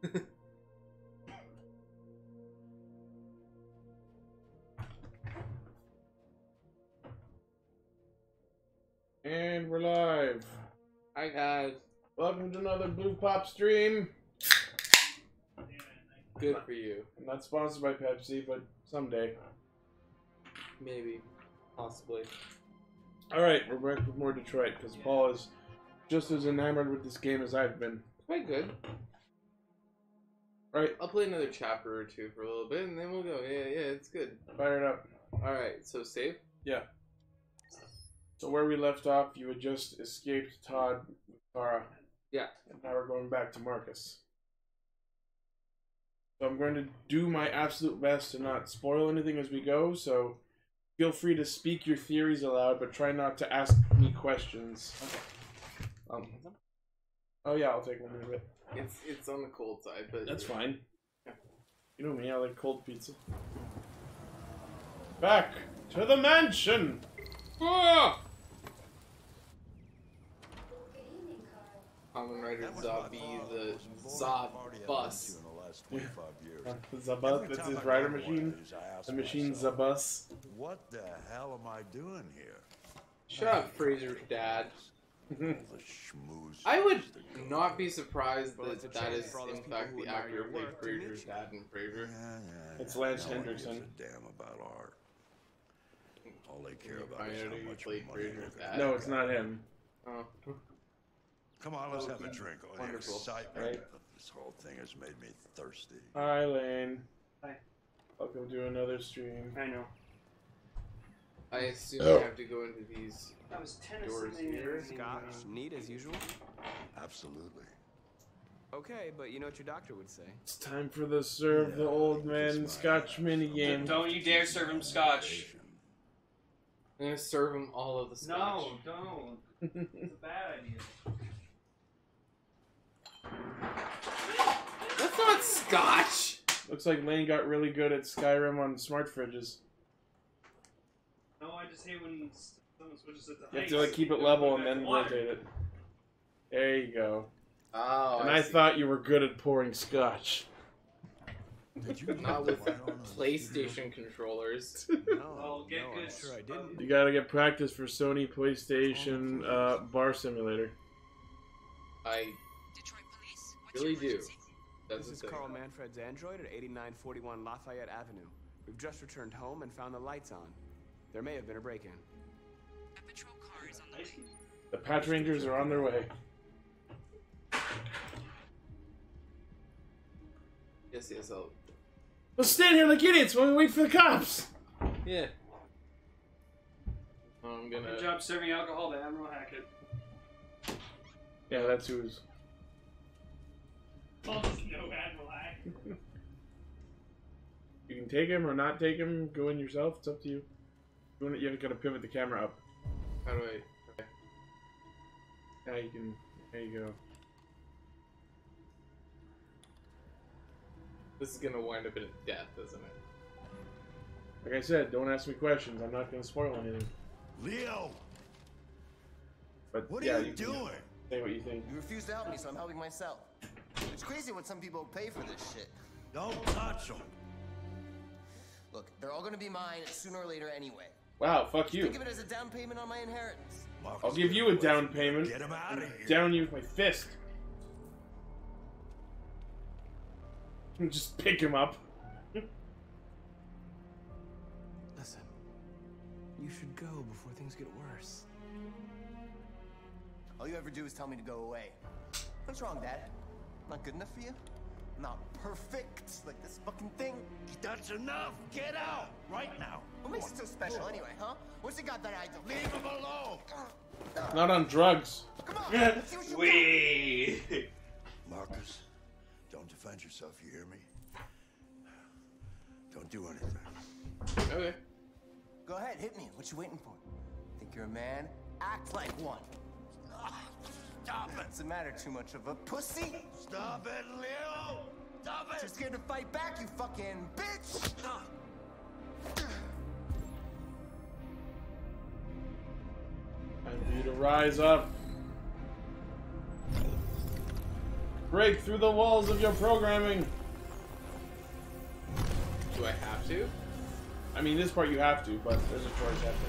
And we're live. Hi guys. Welcome to another BluePopStream. Good for you. I'm not sponsored by Pepsi, but someday. Maybe. Possibly. Alright, we're back with more Detroit, because Paul is just as enamored with this game as I've been. Quite good. Right. I'll play another chapter or two for a little bit, and then we'll go. Yeah, it's good. Fire it up. Alright, so save? Yeah. So where we left off, you had just escaped Todd with Tara. Yeah. And now we're going back to Marcus. So I'm going to do my absolute best to not spoil anything as we go, so feel free to speak your theories aloud, but try not to ask me questions. Okay. Oh yeah, I'll take one in a bit. It's on the cold side, but... That's fine. You know me, I like cold pizza. Back to the mansion! Ah! Common Rider Zabi, the Zob bus. Zabus, that's his rider machine. The machine Zabus. What the hell am I doing here? Shut up, Fraser's dad. The schmooze. I would not be surprised that that is, in fact, the actor who played Fraser's dad in Frasier. It's Lance No one Hendrickson. gives a damn about art. All they care about I is know how you much played money Fraser's they dad. No, it's not him. Oh. Come on, let's have a drink. Oh, the Wonderful. excitement Right. of this whole thing has made me thirsty. Hi, Lane. Hi. Welcome to another stream. I know. I assume you have to go into these I was doors Tennessee here. Scotch, neat as usual. Absolutely. Okay, but you know what your doctor would say. It's time for the serve the old man Scotch minigame. Don't you dare serve him scotch. I'm gonna serve him all of the scotch. No, don't. It's a bad idea. That's not scotch! Looks like Lane got really good at Skyrim on smart fridges. No, I just hate when someone switches it to You have ice. to like keep it level and then rotate it. There you go. Oh, And I see. thought you were good at pouring Scotch. Did you Not with I don't know. PlayStation controllers. No, I'll get no, good. I'm sure I didn't. You gotta get practice for Sony PlayStation Bar Simulator. I Detroit Police? What's really your do. emergency? That's This is the thing. Carl Manfred's android at 8941 Lafayette Avenue. We've just returned home and found the lights on. There may have been a break-in. A patrol car is on the way. The Patch Rangers are on their way. Yes, I'll... Let's stand here like idiots while we wait for the cops! Yeah. I'm Good gonna... job serving alcohol to Admiral Hackett. Yeah, that's who's. Paul doesn't know Admiral Hackett. You can take him or not take him, go in yourself, it's up to you. You have to pivot the camera up. How do I... Okay. Now you can, there you go. This is gonna wind up in a death, isn't it? Like I said, don't ask me questions, I'm not gonna spoil anything. Leo, But what yeah, are you can doing? say what you think. You refuse to help me, so I'm helping myself. It's crazy what some people pay for this shit. Don't touch him. Look, they're all gonna be mine sooner or later anyway. Wow, fuck you. Think of it as a down payment on my inheritance. Marcus, I'll give you a down payment. Get him out and of here. down you with my fist. And just pick him up. Listen, you should go before things get worse. All you ever do is tell me to go away. What's wrong, Dad? Not good enough for you? Not perfect, like this fucking thing? That's enough. Get out right now. What makes it so special anyway, huh? What's it got that I don't? Leave him alone. Not on drugs. Come on, let's see what you Wait! Marcus, don't defend yourself. You hear me? Don't do anything. Okay. Go ahead, hit me. What you waiting for? Think you're a man? Act like one. Stop it. Doesn't matter too much of a pussy. Stop it, Leo. Stop it. You're scared to fight back, you fucking bitch. Time for you to rise up. Break through the walls of your programming. Do I have to? I mean, this part you have to, but there's a choice after.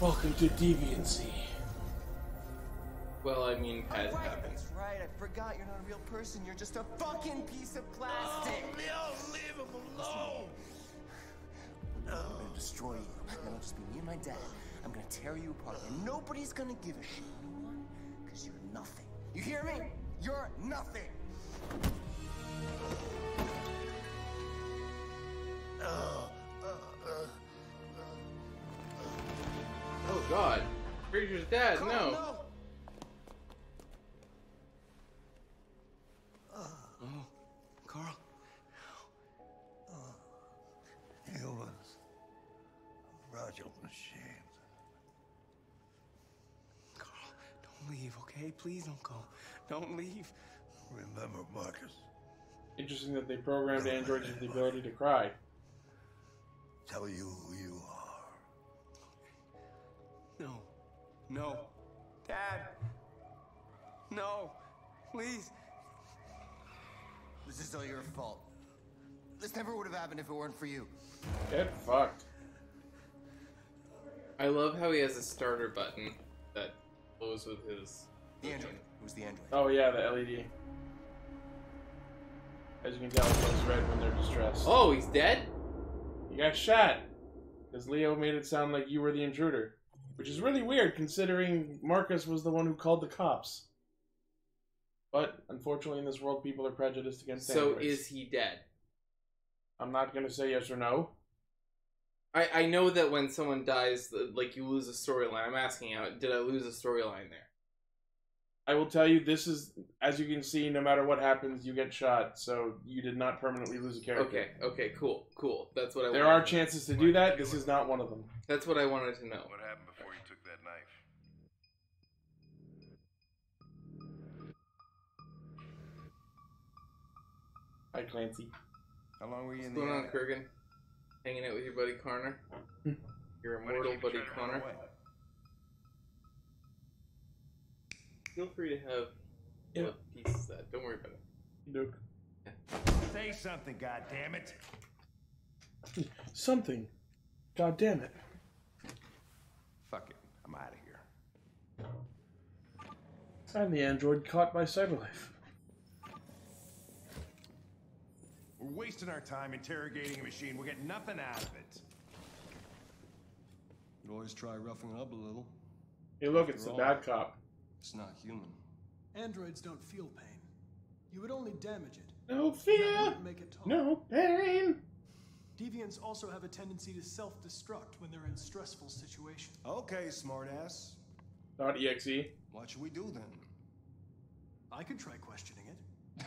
Welcome to deviancy. Well, I mean, has Right, happened. that's right. I forgot you're not a real person. You're just a fucking piece of plastic. No, leave him alone! I'm gonna destroy you. And it'll just be me and my dad. I'm gonna tear you apart, and nobody's gonna give a shit. You know why? Because you're nothing. You hear me? You're nothing. Oh God, Fraser's dad. Carl, No. Oh, Carl. Humans. Fragile machines. Carl, don't leave, okay? Please don't go. Don't leave. Remember, Marcus. Interesting that they programmed androids with the ability to cry. Tell you who you are. No. No. Dad. No. Please. This is all your fault. This never would have happened if it weren't for you. Get fucked. I love how he has a starter button that goes with his. The android. It was the android. Oh yeah, the LED. As you can tell, it glows red when they're distressed. Oh, he's dead? You got shot. Because Leo made it sound like you were the intruder. Which is really weird, considering Marcus was the one who called the cops. But, unfortunately, in this world, people are prejudiced against So androids. is he dead? I'm not going to say yes or no. I know that when someone dies, like, you lose a storyline. I'm asking out, did I lose a storyline there? I will tell you, this is, as you can see, no matter what happens, you get shot. So, you did not permanently lose a character. Okay, cool. That's what I There wanted are to know. chances to do that. This is not one of them. That's what I wanted to know. What happened before you took that knife? Hi, Clancy. How long were you in What's the going on, attic? Kurgan? Hanging out with your buddy Connor? Your Why did immortal you buddy try to run Connor? away? Feel free to have Yeah. pieces of that. Don't worry about it. Nope. Say something, goddammit! Something. God damn it. Fuck it, I'm out of here. I'm the android caught by Cyberlife. We're wasting our time interrogating a machine. We'll get nothing out of it. You always try roughing it up a little. Hey, look, it's the bad cop. It's not human. Androids don't feel pain. You would only damage it. No That fear, wouldn't make it talk. no pain. Deviants also have a tendency to self-destruct when they're in stressful situations. Okay, smartass. Not exe. What should we do then? I could try questioning it.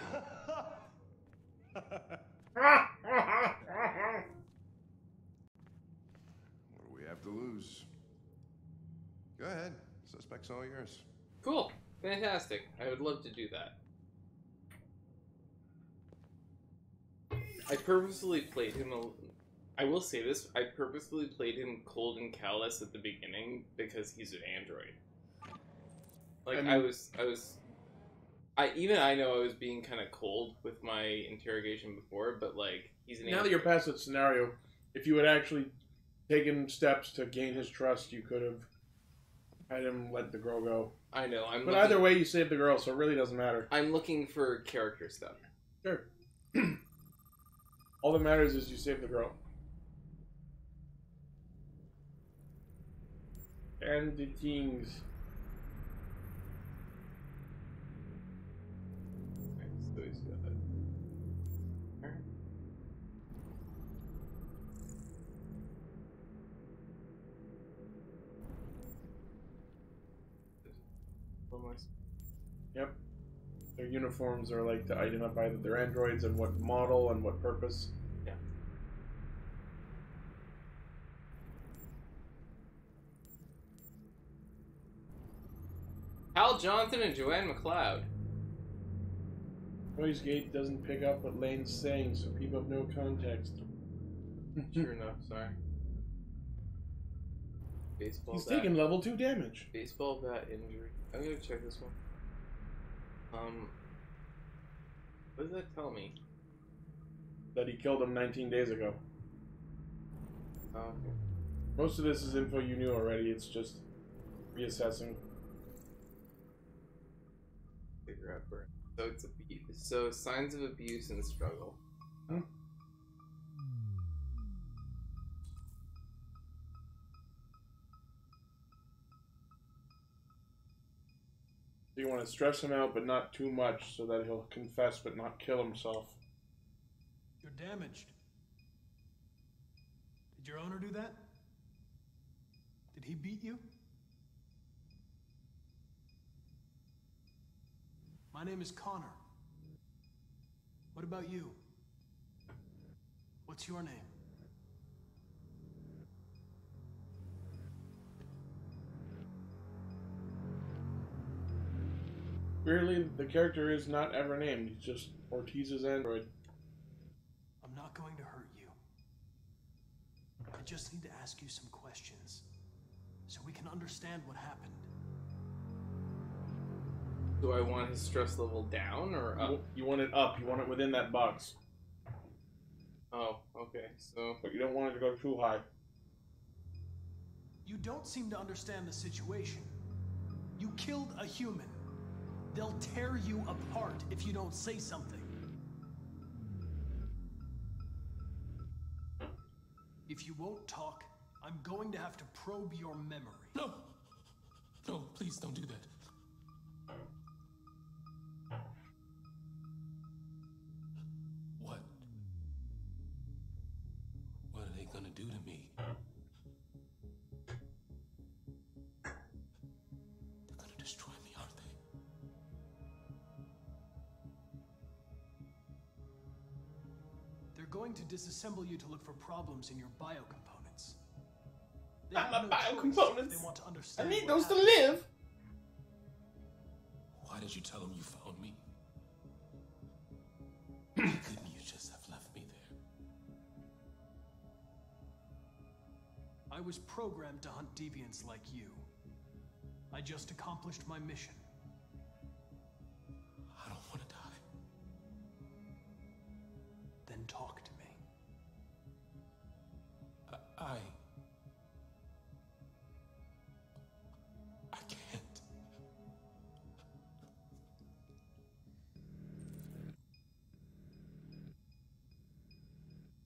What do we have to lose? Go ahead. Suspect's all yours. Cool. Fantastic. I would love to do that. I purposely played him I will say this, I purposely played him cold and callous at the beginning because he's an android. Like, I know I was being kind of cold with my interrogation before, but, like, he's an Now that android. you're past that scenario, if you had actually taken steps to gain his trust, you could have had him let the girl go. I know, But either way, you saved the girl, so it really doesn't matter. I'm looking for character stuff. Sure. All that matters is you saved the girl. And the things. So he's got it. Alright. Almost. Yep. Their uniforms are like to identify that they're androids and what model and what purpose. Yeah. Hal Johnson and Joanne McLeod. Noise gate doesn't pick up what Lane's saying, so people have no context. Sure enough, sorry. Baseball He's bat. taking level 2 damage. Baseball bat injury. I'm gonna check this one. What does that tell me? That he killed him 19 days ago. Oh, okay. Most of this is info you knew already, it's just reassessing. Figure out where. So it's abuse. So signs of abuse and struggle. Hmm. You want to stress him out, but not too much, so that he'll confess but not kill himself. You're damaged. Did your owner do that? Did he beat you? My name is Connor. What about you? What's your name? Weirdly, the character is not ever named. He's just Ortiz's android. I'm not going to hurt you. I just need to ask you some questions so we can understand what happened. Do I want his stress level down or up? You want it up. You want it within that box. Oh, okay. So, But you don't want it to go too high. You don't seem to understand the situation. You killed a human. They'll tear you apart if you don't say something. If you won't talk, I'm going to have to probe your memory. No! No, please don't do that. What? What are they gonna do to me? They're gonna destroy me, aren't they? They're going to disassemble you to look for problems in your biocomponents. They Not have my no choice biocomponents. if they want to I understand need what those to happened. live. Why did you tell them you found me? Couldn't you just have left me there? I was programmed to hunt deviants like you. I just accomplished my mission. I don't want to die. Then talk to me. I can't.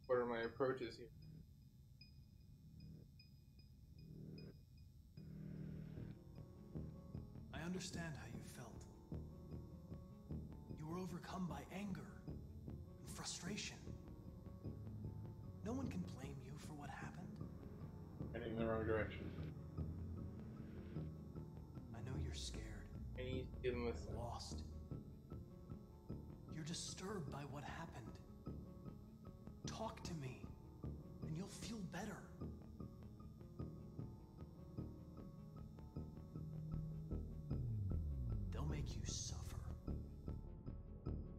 what are my approaches here? I understand how you felt. You were overcome by anger and frustration. No one can blame you for what happened. Heading in the wrong direction. I know you're scared, I need to give him a lost. You're disturbed by what happened. Talk to me, and you'll feel better. They'll make you suffer.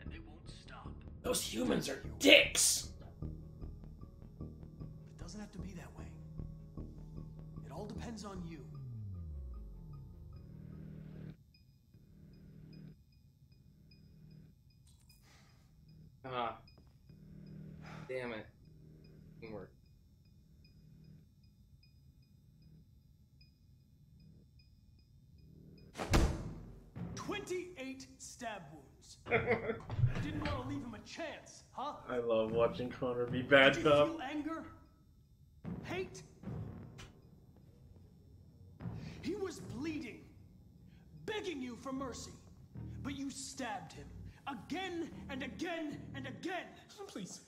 And they won't stop. Those humans are dicks! It doesn't have to be that way. It all depends on you. Ah. Damn it. Didn't work. "28 stab wounds. Didn't want to leave him a chance, huh? I love watching Connor be bad Did you cop. feel anger? Hate? He was bleeding, begging you for mercy, but you stabbed him again and again and again. Please.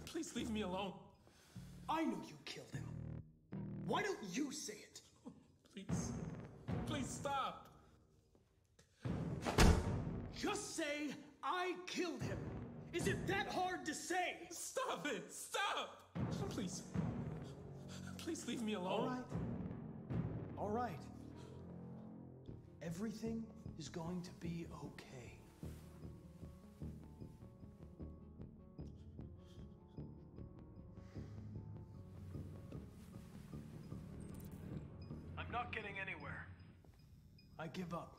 Please leave me alone. I know you killed him. Why don't you say it? Please. Please stop. Just say, I killed him. Is it that hard to say? Stop it. Stop. Please. Please leave me alone. All right. All right. Everything is going to be okay. I'm not getting anywhere. I give up.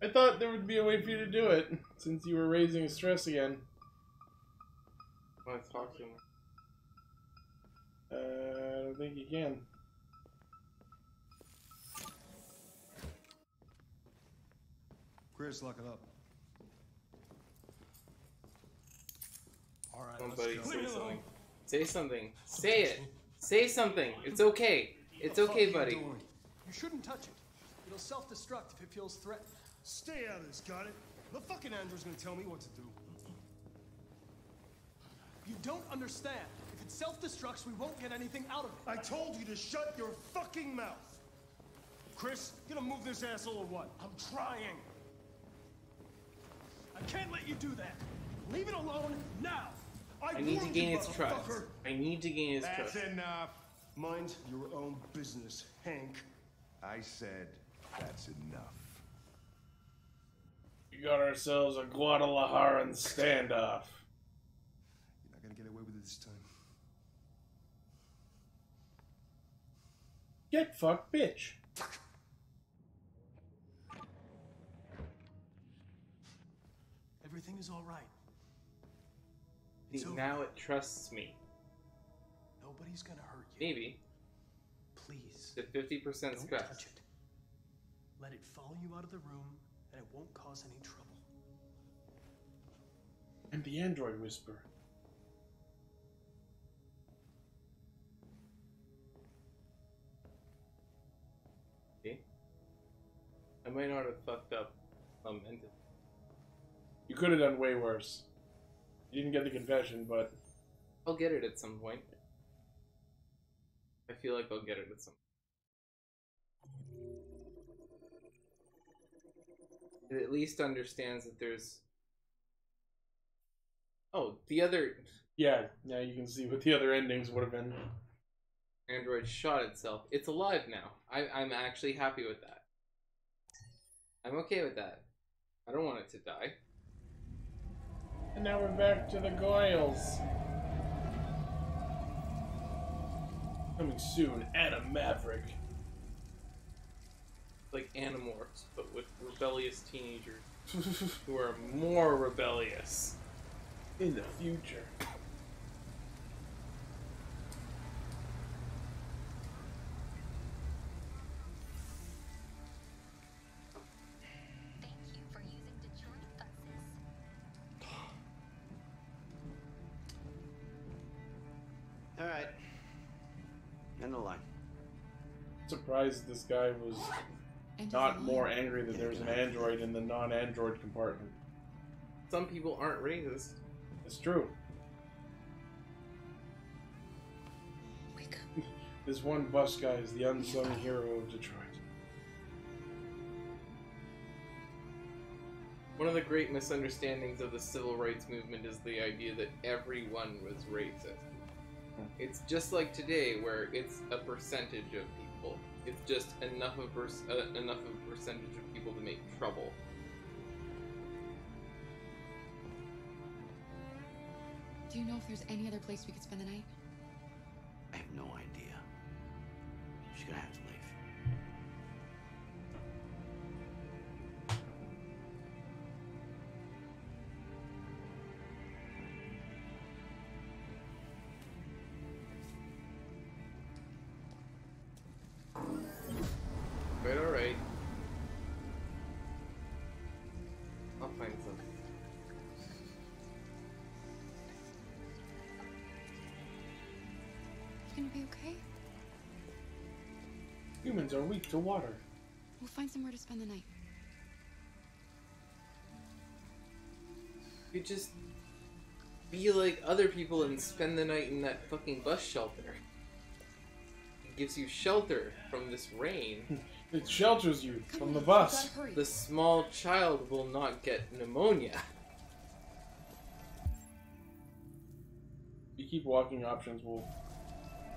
I thought there would be a way for you to do it, since you were raising his stress again. I want to talk to him. I don't think you can. Chris, lock it up. All right, Come on, let's buddy, go. say something. Say something. Say it. Say something. It's okay. It's okay, buddy. You shouldn't touch it. It'll self-destruct if it feels threatened. Stay out of this, got it? The fucking android's gonna tell me what to do. You don't understand. If it self-destructs, we won't get anything out of it. I told you to shut your fucking mouth. Chris, you gonna move this asshole or what? I'm trying. I can't let you do that. Leave it alone now. I need to warned gain you, its trust. motherfucker. I need to gain its That's trust. enough. Mind your own business, Hank. I said that's enough. We got ourselves a Guadalajaran standoff. You're not gonna get away with it this time. Get fucked, bitch. Everything is all right. See, now it trusts me. Nobody's gonna hurt you. Maybe. Please. The 50% Don't stress. touch it. Let it follow you out of the room, and it won't cause any trouble. And the android whisper. See? I might not have fucked up mentally. You could have done way worse. You didn't get the confession, but I'll get it at some point. I feel like I'll get it at some point. It at least understands that there's... Oh, the other... yeah, now you can see what the other endings would have been. Android shot itself. It's alive now. I'm actually happy with that. I'm okay with that. I don't want it to die. And now we're back to the Goyles. Coming soon, Adam Maverick. Like Animorphs, but with rebellious teenagers who are more rebellious. In the future. Thank you for using Detroit buses. All right. End the line. Surprised this guy was not more angry that there's an android in the non-android compartment. Some people aren't racist. It's true. Wake up. This one bus guy is the unsung hero of Detroit. One of the great misunderstandings of the civil rights movement is the idea that everyone was racist. It's just like today, where it's a percentage of people. It's just enough of a percentage of people to make trouble. Do you know if there's any other place we could spend the night? I have no idea. She's gonna have to leave. Right, alright. I'll find something. You gonna be okay? Humans are weak to water. We'll find somewhere to spend the night. You just be like other people and spend the night in that fucking bus shelter. It gives you shelter from this rain. It shelters you Come from on, the we bus. gotta hurry. The small child will not get pneumonia. You keep walking, options will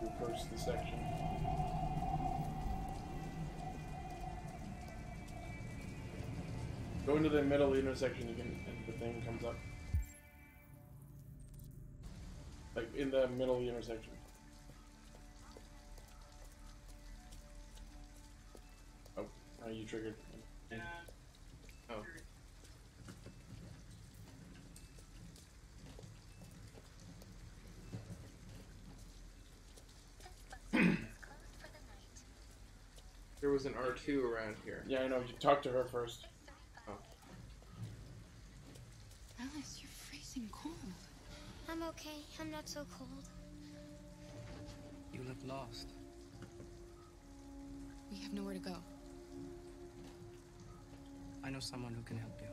reverse the section. Go into the middle intersection, you can, and the thing comes up. Like in the middle of the intersection. you triggered. Oh. There was an R2 around here. Yeah, I know. You talked to her first. Oh. Alice, you're freezing cold. I'm okay. I'm not so cold. You look lost. We have nowhere to go. I know someone who can help you.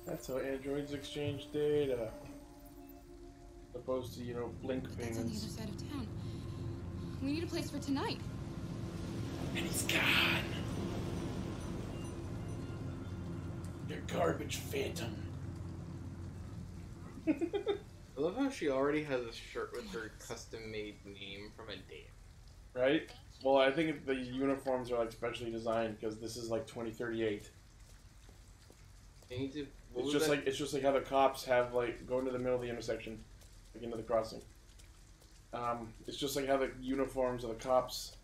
That's how androids exchange data. Opposed to, you know, blink That's on the payments. other side of town. We need a place for tonight. And he's gone. Your garbage phantom. I love how she already has a shirt with her custom-made name from a date. Right? Well, I think the uniforms are like specially designed because this is like 2038. You need to. It's just like how the cops have like go into the middle of the intersection, like into the crossing. It's just like how the uniforms of the cops.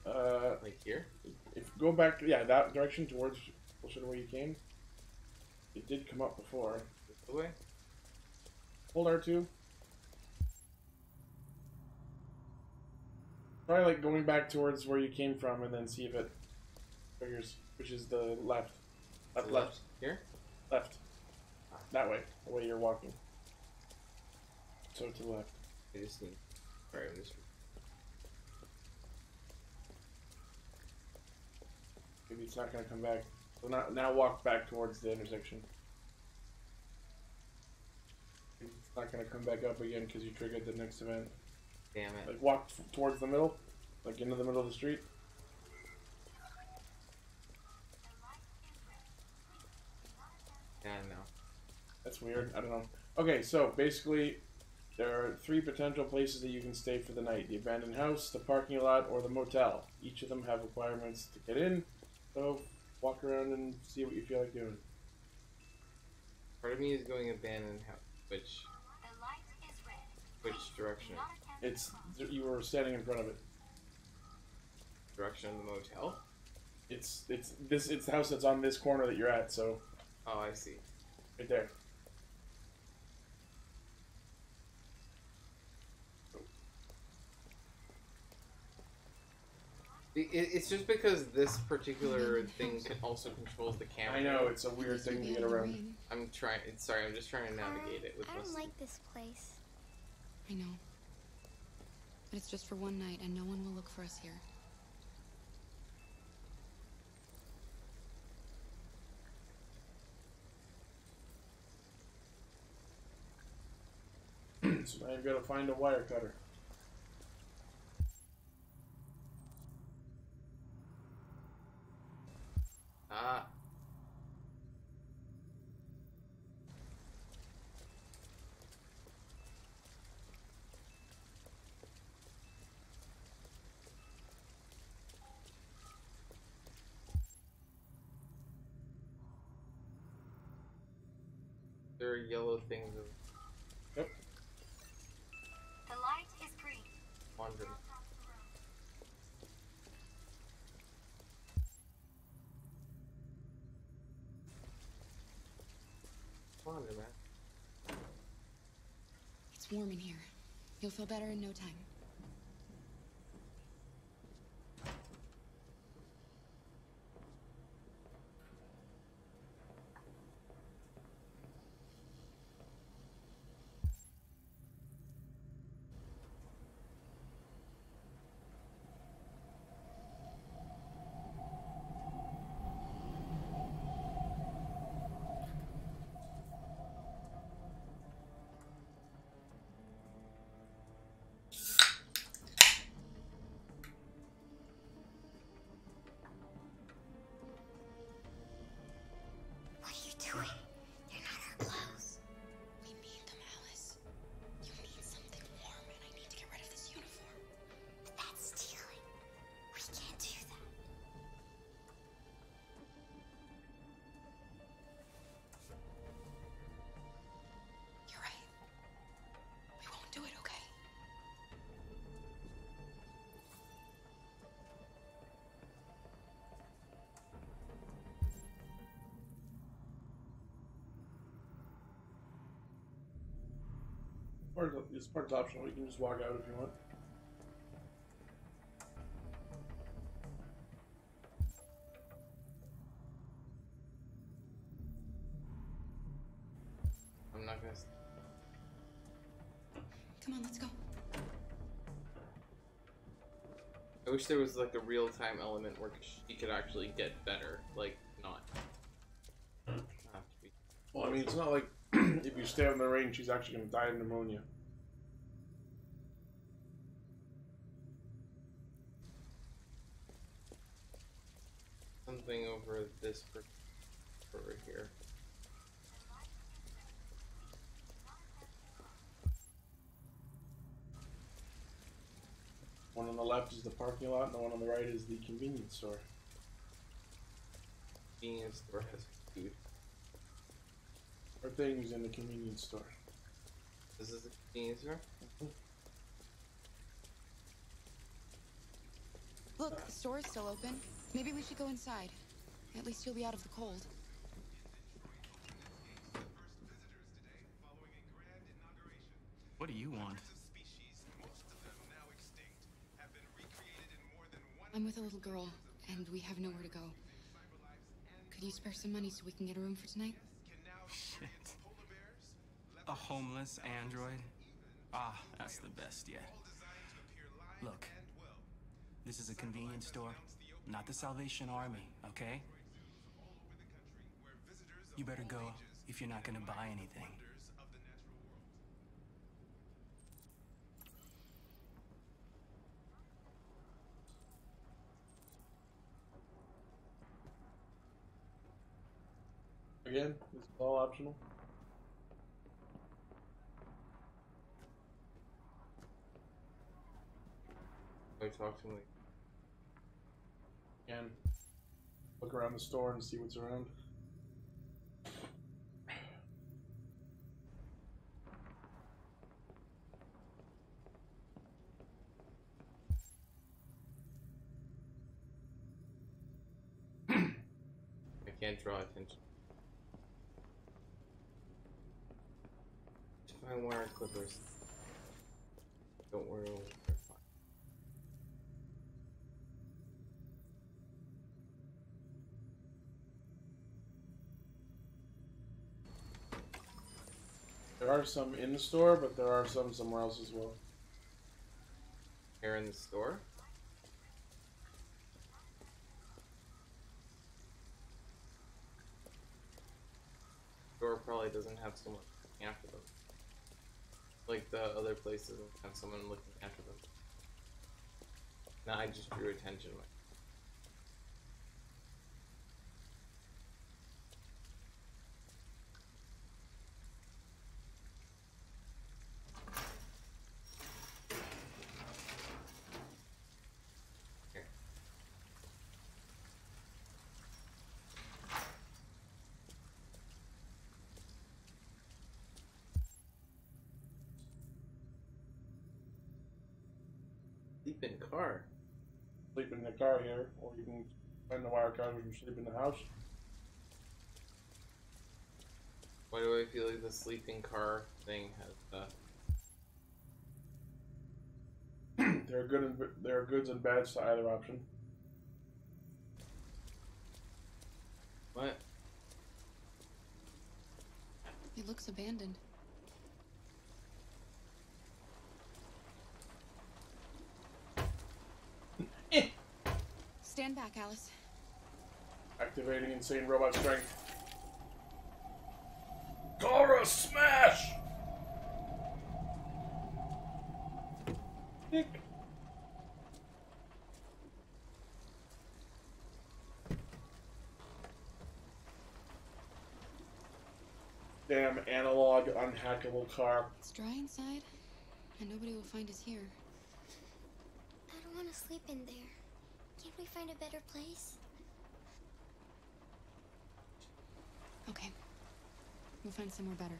Like here. If you go back, yeah, that direction towards closer to where you came. It did come up before. The way. Hold R2. Probably like going back towards where you came from and then see if it triggers, which is the left. Left. Here? Left. That way. The way you're walking. So to the left. I just need. Alright, I'm just. Maybe it's not going to come back. So now walk back towards the intersection. It's not going to come back up again because you triggered the next event. Damn it. Like walk towards the middle, like into the middle of the street. Yeah, no. That's weird. I don't know. Okay, so basically, there are 3 potential places that you can stay for the night: the abandoned house, the parking lot, or the motel. Each of them have requirements to get in. So walk around and see what you feel like doing. Part of me is going abandoned house. Which direction? It's you were standing in front of it. Direction of the motel? It's the house that's on this corner that you're at. So. Oh, I see. Right there. It's just because this particular thing also controls the camera. I know, it's a weird thing to get around. I'm just trying to navigate it with I don't like this place. I know. But it's just for one night, and no one will look for us here. So now you've got to find a wire cutter. Ah. There are yellow things of. Yep. The light is green. Wandering. Wander, man. It's warm in here. You'll feel better in no time. This part's optional. You can just walk out if you want. I'm not gonna. Come on, let's go. I wish there was like a real-time element where she could actually get better, like not have to be. Well, I mean, it's not like if you stay out in the rain, she's actually going to die of pneumonia. Something over this over here. One on the left is the parking lot, and the one on the right is the convenience store. Convenience store has food. Or things in the convenience store. This is the convenience store? Look, the store is still open. Maybe we should go inside. At least you'll be out of the cold. What do you want? I'm with a little girl, and we have nowhere to go. Could you spare some money so we can get a room for tonight? Shit. A homeless android? Ah, that's the best yet. Look, this is a convenience store, not the Salvation Army, okay? You better go if you're not gonna buy anything. Again, this is all optional. I talk to him like. And look around the store and see what's around. I can't draw attention. Find wire clippers. Don't worry, they're fine. There are some in the store, but there are some somewhere else as well. Here in the store? Store probably doesn't have someone looking after them. Like the other place doesn't have someone looking after them. Nah, I just drew attention. Here. Sleep in car. Sleep in the car here, or you can find the wire cutters and sleep in the house. Why do I feel like the sleeping car thing has There are goods and bads to either option. What? It looks abandoned. Stand back, Alice. Activating insane robot strength. Dora smash! Nick. Damn analog unhackable car. It's dry inside, and nobody will find us here. I don't want to sleep in there. Can't we find a better place? Okay. We'll find somewhere better.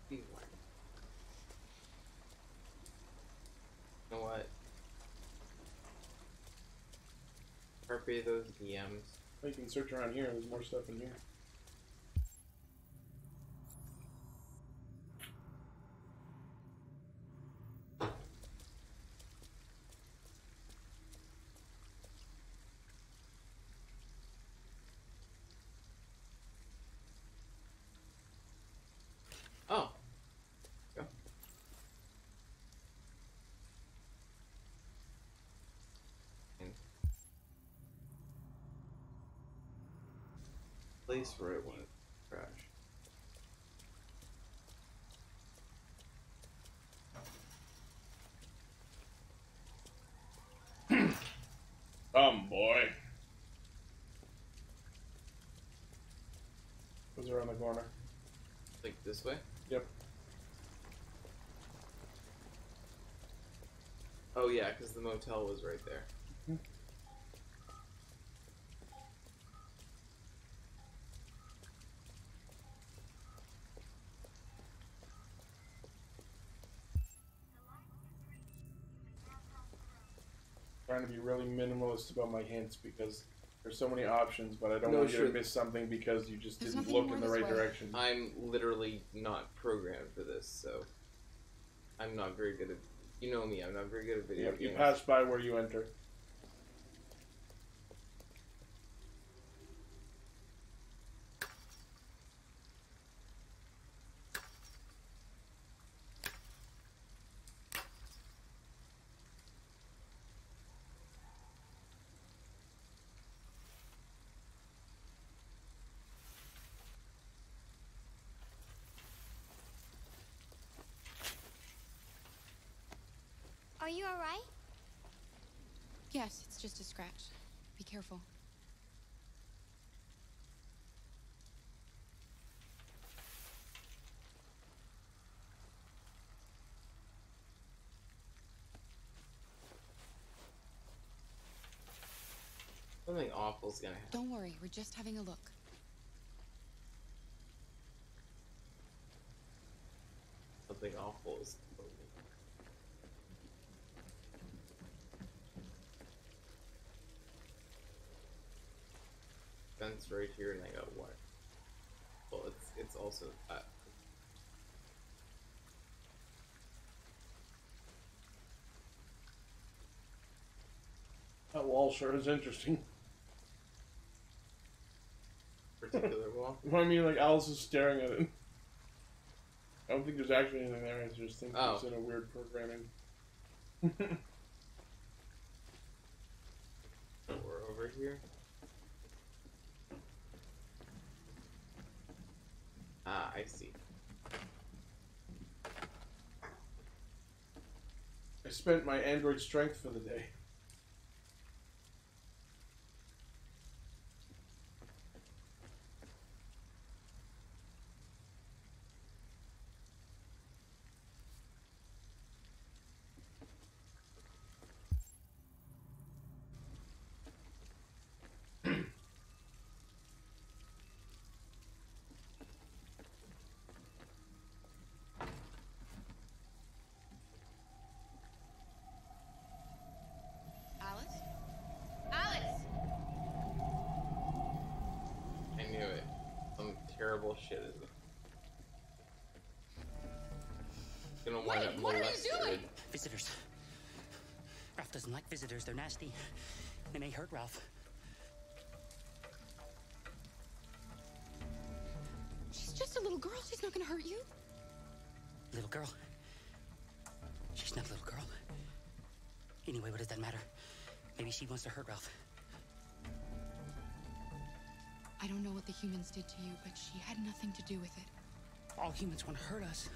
You know what? Carpe those DMs. You can search around here, there's more stuff in here. place where it went crash. Boy. Was around the corner. Like this way? Yep. Oh yeah, because the motel was right there. Trying to be really minimalist about my hints because there's so many options, but I don't No, want you sure. to miss something because you just There's didn't nothing look more in the this right way. direction. I'm literally not programmed for this, so I'm not very good at. You know me, I'm not very good at video Yep, you games. pass by where you enter. Are you alright? Yes, it's just a scratch. Be careful. Something awful's gonna happen. Don't worry, we're just having a look. Something awful is. Fence right here, and I got what? Well, it's also that. That wall sure is interesting. Particular wall. I mean, like Alice is staring at it. I don't think there's actually anything there. I just think it's in a weird programming. We're over here. Ah, I see. I spent my android strength for the day. Alice? Alice! I knew it. Some terrible shit is gonna wind up what are you molested. doing? Visitors. Ralph doesn't like visitors. They're nasty. They may hurt Ralph. She's just a little girl. She's not gonna hurt you. Little girl. She's not a little girl. Anyway, what does that matter? Maybe she wants to hurt Ralph. I don't know what the humans did to you, but she had nothing to do with it. All humans want to hurt us.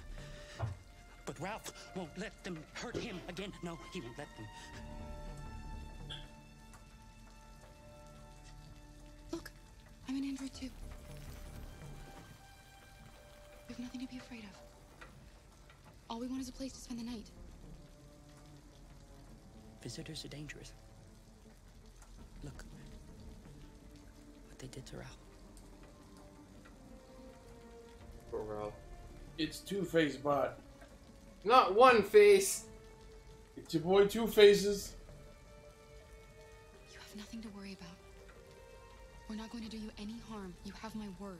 But Ralph won't let them hurt him again. No, he won't let them. Look, I'm an android too. We have nothing to be afraid of. All we want is a place to spend the night. Visitors are dangerous. Look. What they did to Ralph. Poor Ralph. It's Two-Face bot. Not one face! It's your boy Two Faces. You have nothing to worry about. We're not going to do you any harm. You have my word.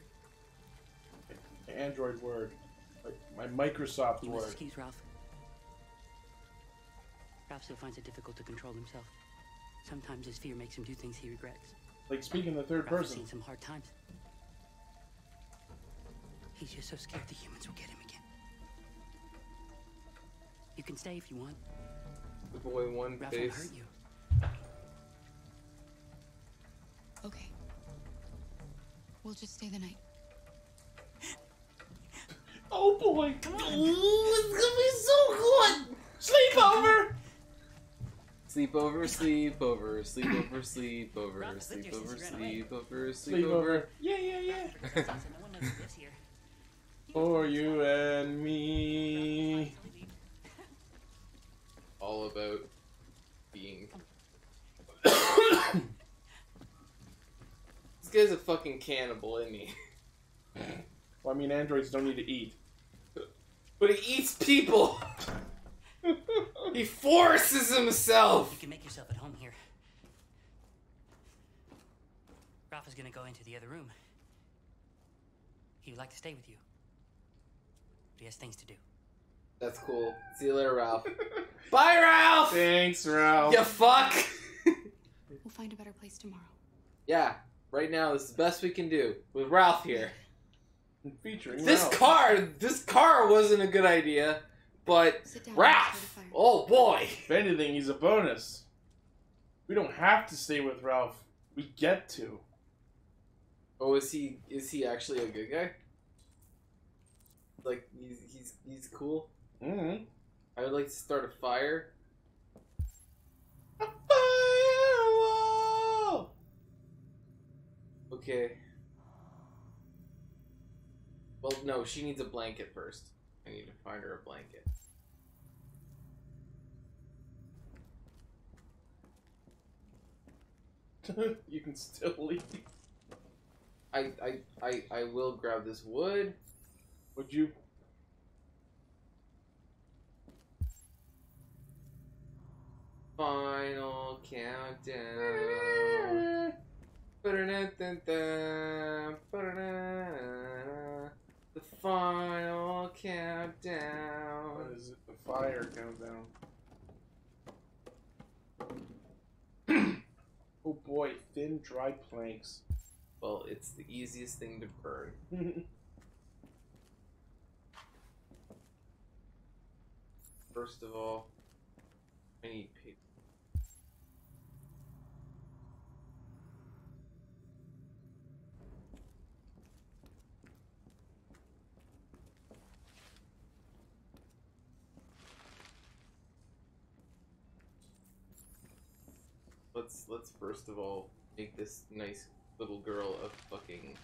My Android word. Like my Microsoft You word. must excuse Ralph. Ralph still finds it difficult to control himself. Sometimes his fear makes him do things he regrets. Like speaking in the third Ralph has person. seen some hard times. He's just so scared the humans will get him again. You can stay if you want. The boy one Ralph won't face. hurt you. Okay. We'll just stay the night. Oh boy! Ooh, it's gonna be so good! Sleepover! Sleepover, sleepover, sleepover, sleepover, sleepover, sleepover, sleepover. Yeah. For you and me. All about being. This guy's a fucking cannibal, isn't he? Well, I mean, androids don't need to eat. But he eats people! He forces himself! You can make yourself at home here. Ralph is gonna go into the other room. He would like to stay with you. But he has things to do. That's cool. See you later, Ralph. Bye, Ralph! Thanks, Ralph. You fuck! We'll find a better place tomorrow. Yeah, right now this is the best we can do with Ralph here. Featuring This car wasn't a good idea, but Ralph! Oh boy! If anything, he's a bonus. We don't have to stay with Ralph. We get to. Oh, is he actually a good guy? Like he's cool? Mm-hmm. I would like to start a fire. A firewall! Okay. Well, no, she needs a blanket first. I need to find her a blanket. You can still leave. I will grab this wood. Would you? Final countdown. The final countdown. What is it? The fire countdown. Oh boy, thin, dry planks. Well, it's the easiest thing to burn. First of all, I need paper. Let's first of all make this nice little girl a fucking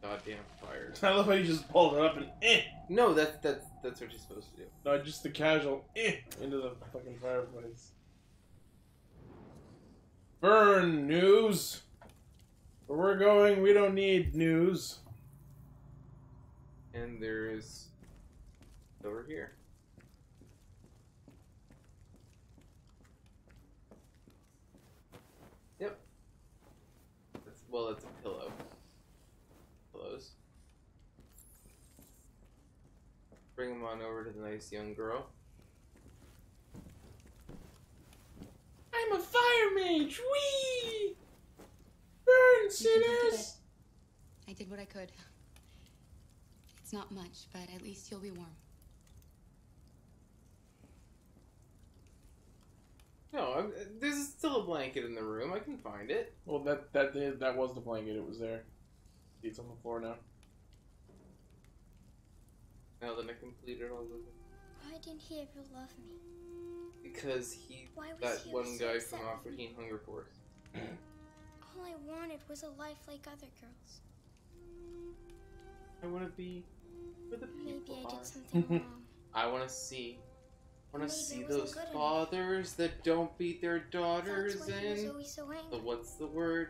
goddamn fire. I love how you just balled it up and No, that's what you're supposed to do. No, just the casual into the fucking fireplace. Burn, news! Where we're going, we don't need news. And there's over here. Yep. That's a pillow. Pillows. Bring them on over to the nice young girl. I'm a fire mage! Whee! Burn, sinners! I did what I could. It's not much, but at least you'll be warm. No, there's still a blanket in the room. I can find it. Well, that was the blanket. It was there. It's on the floor now. Now that I completed all of it. Why didn't he ever love me? Because that one guy from Aqua Teen Hunger Force. All I wanted was a life like other girls. I want to be where the people Maybe I are. did something wrong. I want to see Maybe see I wasn't those good enough. fathers that don't beat their daughters That's why he was in always so angry. the what's the word?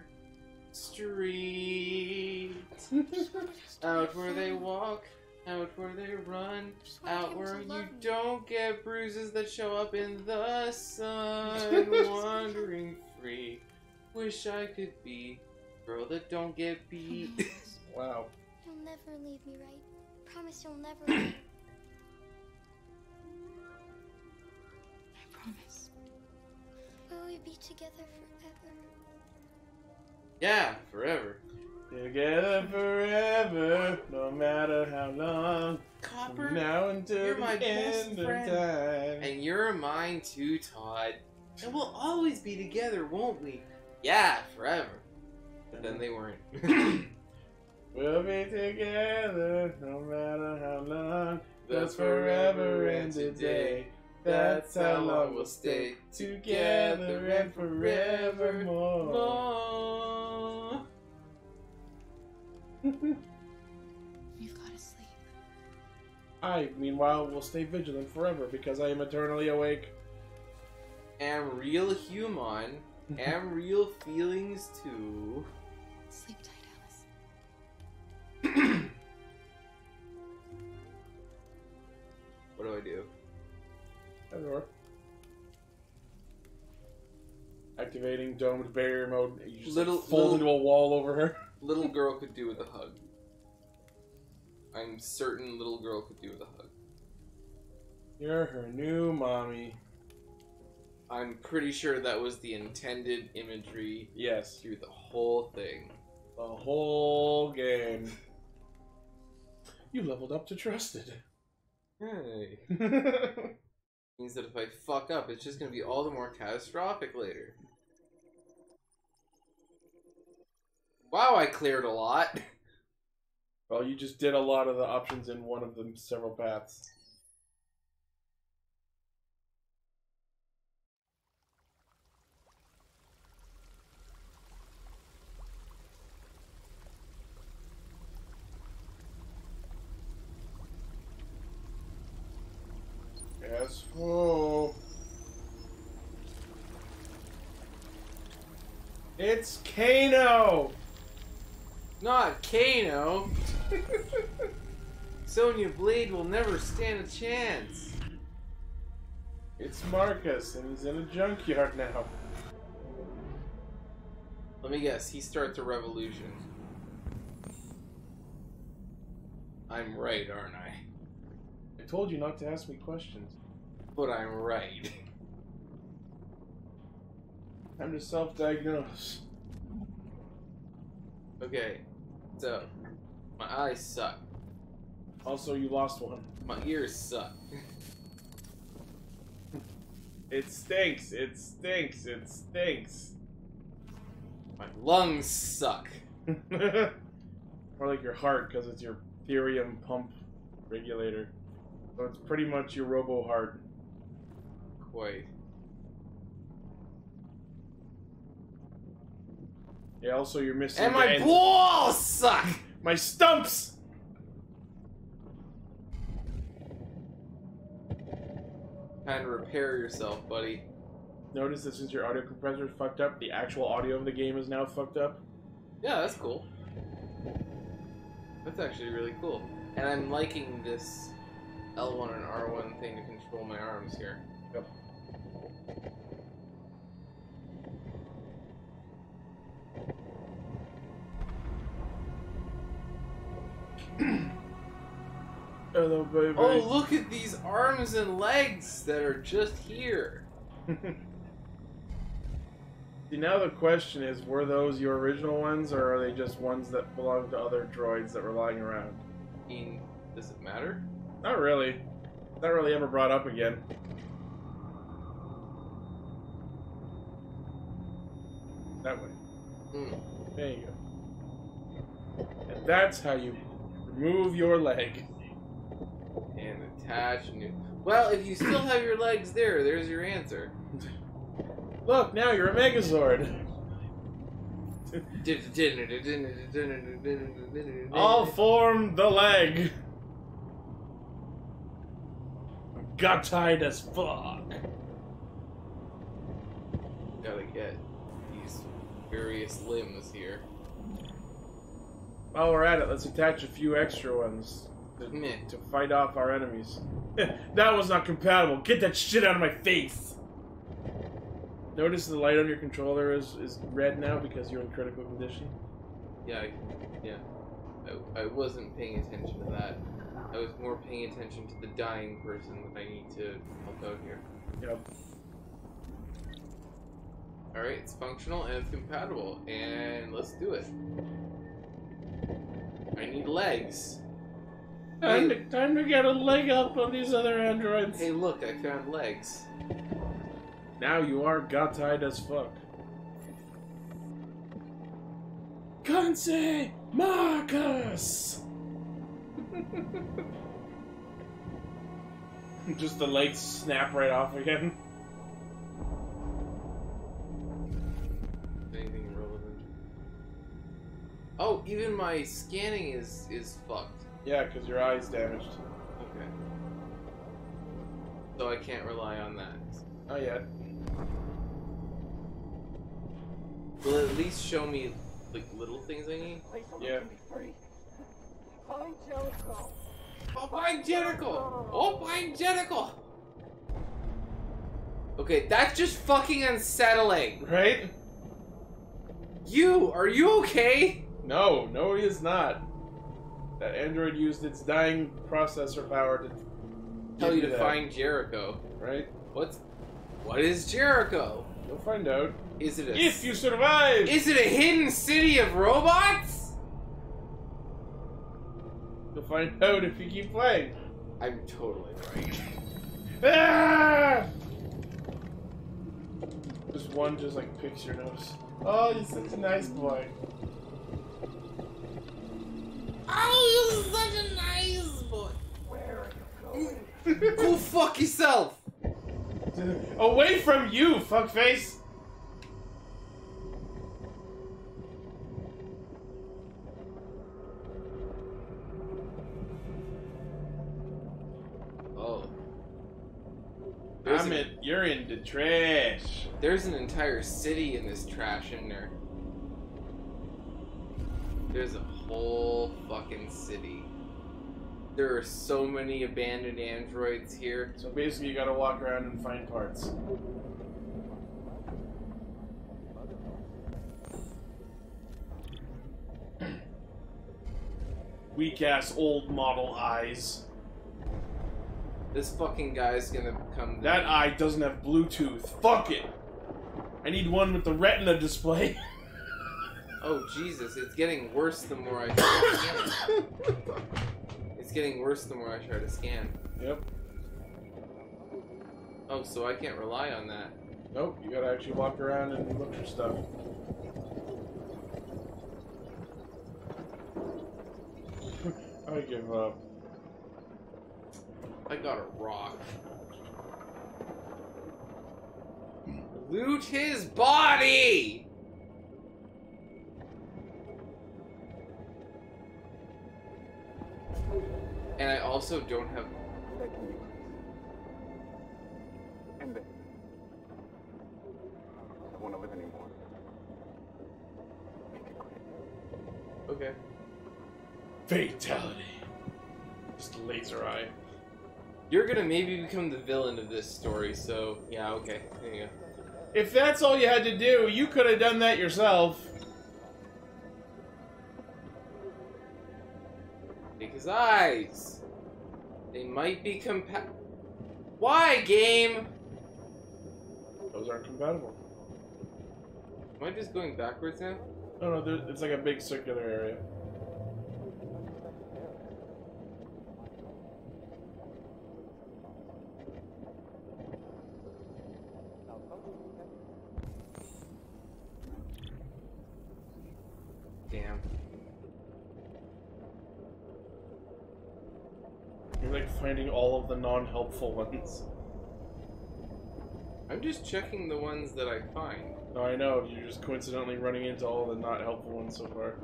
Street. Just wanted us to Out be where they family. walk, out where they run, Just wanted out him where to you love me. don't get bruises that show up in the sun. Wandering free. Wish I could be girl that don't get beat. Wow. You'll never leave me, right? Promise you'll never leave me. I promise. Will we be together forever? Yeah, forever. Together forever, no matter how long. Copper, from now until you're my the best end of friend. time. And you're mine too, Todd. And we'll always be together, won't we? Yeah, forever. But then they weren't. We'll be together no matter how long. That's forever and today. That's how long we'll stay together and forevermore. You've got to sleep. I, meanwhile, will stay vigilant forever because I am eternally awake. Am real human. Am real feelings too. Sleep tight, What do I do? Door. Activating domed barrier mode. You just fold into a wall over her. Little girl could do with a hug. I'm certain little girl could do with a hug. You're her new mommy. I'm pretty sure that was the intended imagery. Yes. Through the whole thing. The whole game. You leveled up to trusted. Hey. Means that if I fuck up, it's just gonna be all the more catastrophic later. Wow, I cleared a lot. Well, you just did a lot of the options in one of the several paths. Yes, oh. It's Kano! Not Kano! Sonya Blade will never stand a chance. It's Marcus, and he's in a junkyard now. Let me guess, he starts a revolution. I'm right, aren't I? I told you not to ask me questions. But I'm right. Time to self-diagnose. Okay, so my eyes suck. Also, you lost one. My ears suck. It stinks, it stinks, it stinks. My lungs suck. More like your heart, because it's your therium pump regulator. So it's pretty much your robo-heart. Quite. Yeah, also you're missing... And my balls suck! My stumps! Time to repair yourself, buddy. Notice that since your audio compressor is fucked up, the actual audio of the game is now fucked up. Yeah, that's cool. That's actually really cool. And I'm liking this L1 and R1 thing to control my arms here. Yep. Hello, baby. Oh, look at these arms and legs that are just here. See, now the question is, were those your original ones, or are they just ones that belong to other droids that were lying around? I mean, does it matter? Not really. Not really ever brought up again. That way. There you go. And that's how you remove your leg. And attach new. Well, if you still have your legs there, there's your answer. Look, now you're a Megazord. I'll form the leg. Got tied as fuck. Gotta get these various limbs here. While we're at it, let's attach a few extra ones to fight off our enemies. That was not compatible. Get that shit out of my face. Notice the light on your controller is red now because you're in critical condition. Yeah, I wasn't paying attention to that. I was more paying attention to the dying person that I need to help out here. Yep. Alright, it's functional and it's compatible, and let's do it. I need legs. Time to get a leg up on these other androids. Hey, look, I found legs. Now you are got tied as fuck. Kansei! Marcus! Just the legs snap right off again. Anything relevant? Oh, even my scanning is fucked. Yeah, because your eye's damaged. Okay. So I can't rely on that. Not yet. Will it at least show me like little things I need? Yeah. Find Jericho. Oh, find Jericho! Oh, find Jericho! Okay, that's just fucking unsettling. Right? Are you okay? No, he is not. That android used its dying processor power to Tell you to that. find Jericho. Right? What is Jericho? You'll find out. Is it if you survive! Is it a hidden city of robots? You'll find out if you keep playing. I'm totally right. Ah! Just one just like picks your nose. Oh, you're such a nice boy. Oh, you're such a nice boy. Where are you going? Go fuck yourself! Away from you, fuckface! Oh. You're in the trash. There's an entire city in this trash in there. There's a whole fucking city. There are so many abandoned androids here. So basically you gotta walk around and find parts. Weak-ass old model eyes. This fucking guy's gonna come. That eye doesn't have Bluetooth. Fuck it! I need one with the retina display. Oh Jesus, it's getting worse the more I try to scan. It's getting worse the more I try to scan. Yep. Oh, so I can't rely on that. Nope, you gotta actually walk around and look for stuff. I give up. I got a rock. Loot his body! And I also don't have... I don't want to live anymore. Make it quick. Okay. Fatality. Just a laser eye. You're gonna maybe become the villain of this story, so yeah, okay. There you go. If that's all you had to do, you could have done that yourself. Take his eyes. They might be Why, game? Those aren't compatible. Am I just going backwards now? No, it's like a big circular area. Damn. You're like finding all of the non-helpful ones. I'm just checking the ones that I find. No, I know. You're just coincidentally running into all the not helpful ones so far.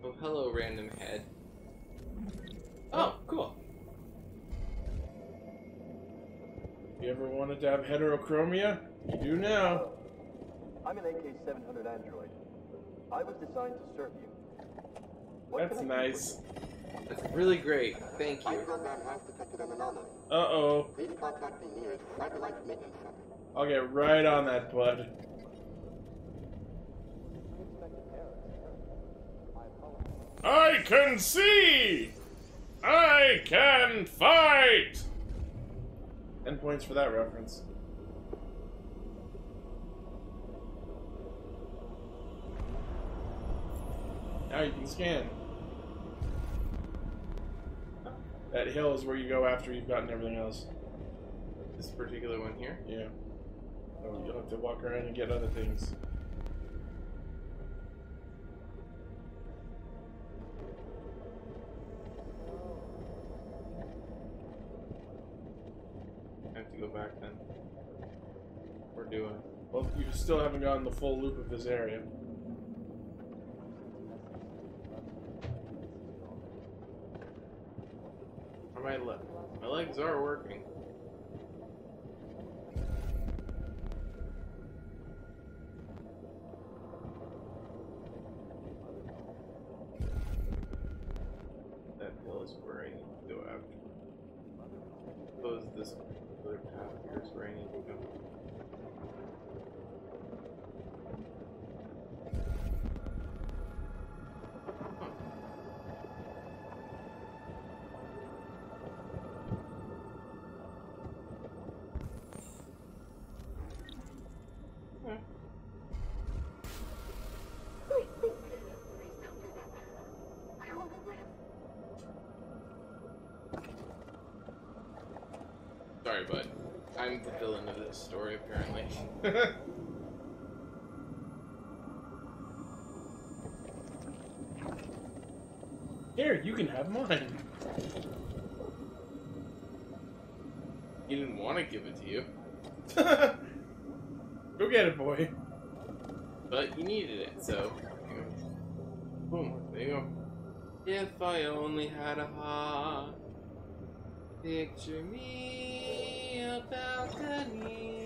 Oh, hello, random head. Oh, cool. You ever wanted to have heterochromia? You do now. I'm an AK-700 android. I was designed to serve you. That's nice. That's really great. Thank you. Uh-oh. I'll get right on that, bud. I can see! I can fight! 10 points for that reference. Now you can scan. That hill is where you go after you've gotten everything else. This particular one here? Yeah. Oh, you'll have to walk around and get other things. go back then. Or do I? Well, you still haven't gotten the full loop of this area. My legs are working. That hill is where I need to go after. Suppose this other path here is where I need to go. Sorry, bud. I'm the villain of this story, apparently. Here, you can have mine. You didn't want to give it to you. Go get it, boy. But you needed it, so... Boom, there you go. If I only had a heart, picture me a balcony,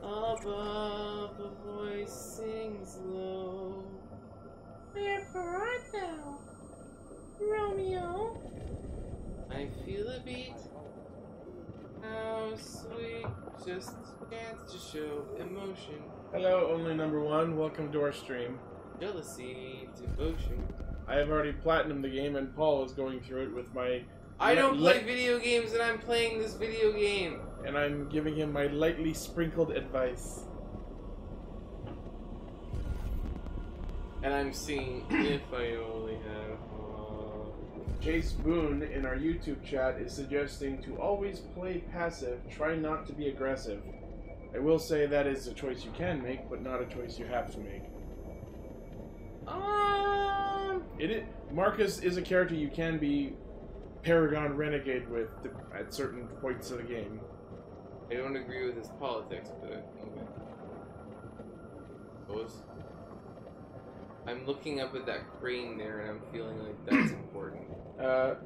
above a voice sings low. Wherefore art thou, Romeo? I feel a beat. How sweet, just a chance to show emotion. Hello, only number one. Welcome to our stream. Jealousy, devotion. I have already platinumed the game, and Paul is going through it with my... I don't play video games, and I'm playing this video game. And I'm giving him my lightly sprinkled advice. And I'm singing If I Only Had a Heart. Chase Boone in our YouTube chat is suggesting to always play passive, try not to be aggressive. I will say that is a choice you can make, but not a choice you have to make. Marcus is a character you can be Paragon Renegade with at certain points of the game. I don't agree with his politics, but okay. Suppose. I'm looking up at that crane there, and I'm feeling like that's important.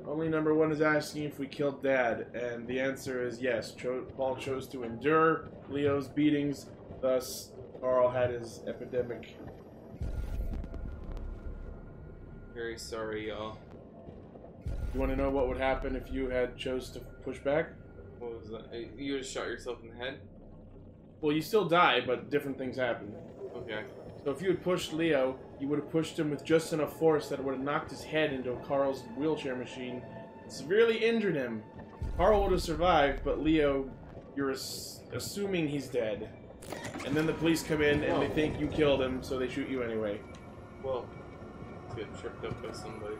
Only number one is asking if we killed Dad, and the answer is yes. Paul chose to endure Leo's beatings, thus Carl had his epidemic. Very sorry, y'all. You want to know what would happen if you had chose to push back? What was that? You just shot yourself in the head? Well, you still die, but different things happen. Okay. So if you had pushed Leo, you would have pushed him with just enough force that it would have knocked his head into Carl's wheelchair machine, severely injured him. Carl would have survived, but Leo, you're assuming he's dead. And then the police come in and they think you killed him, so they shoot you anyway. Well, let's get tripped up by somebody.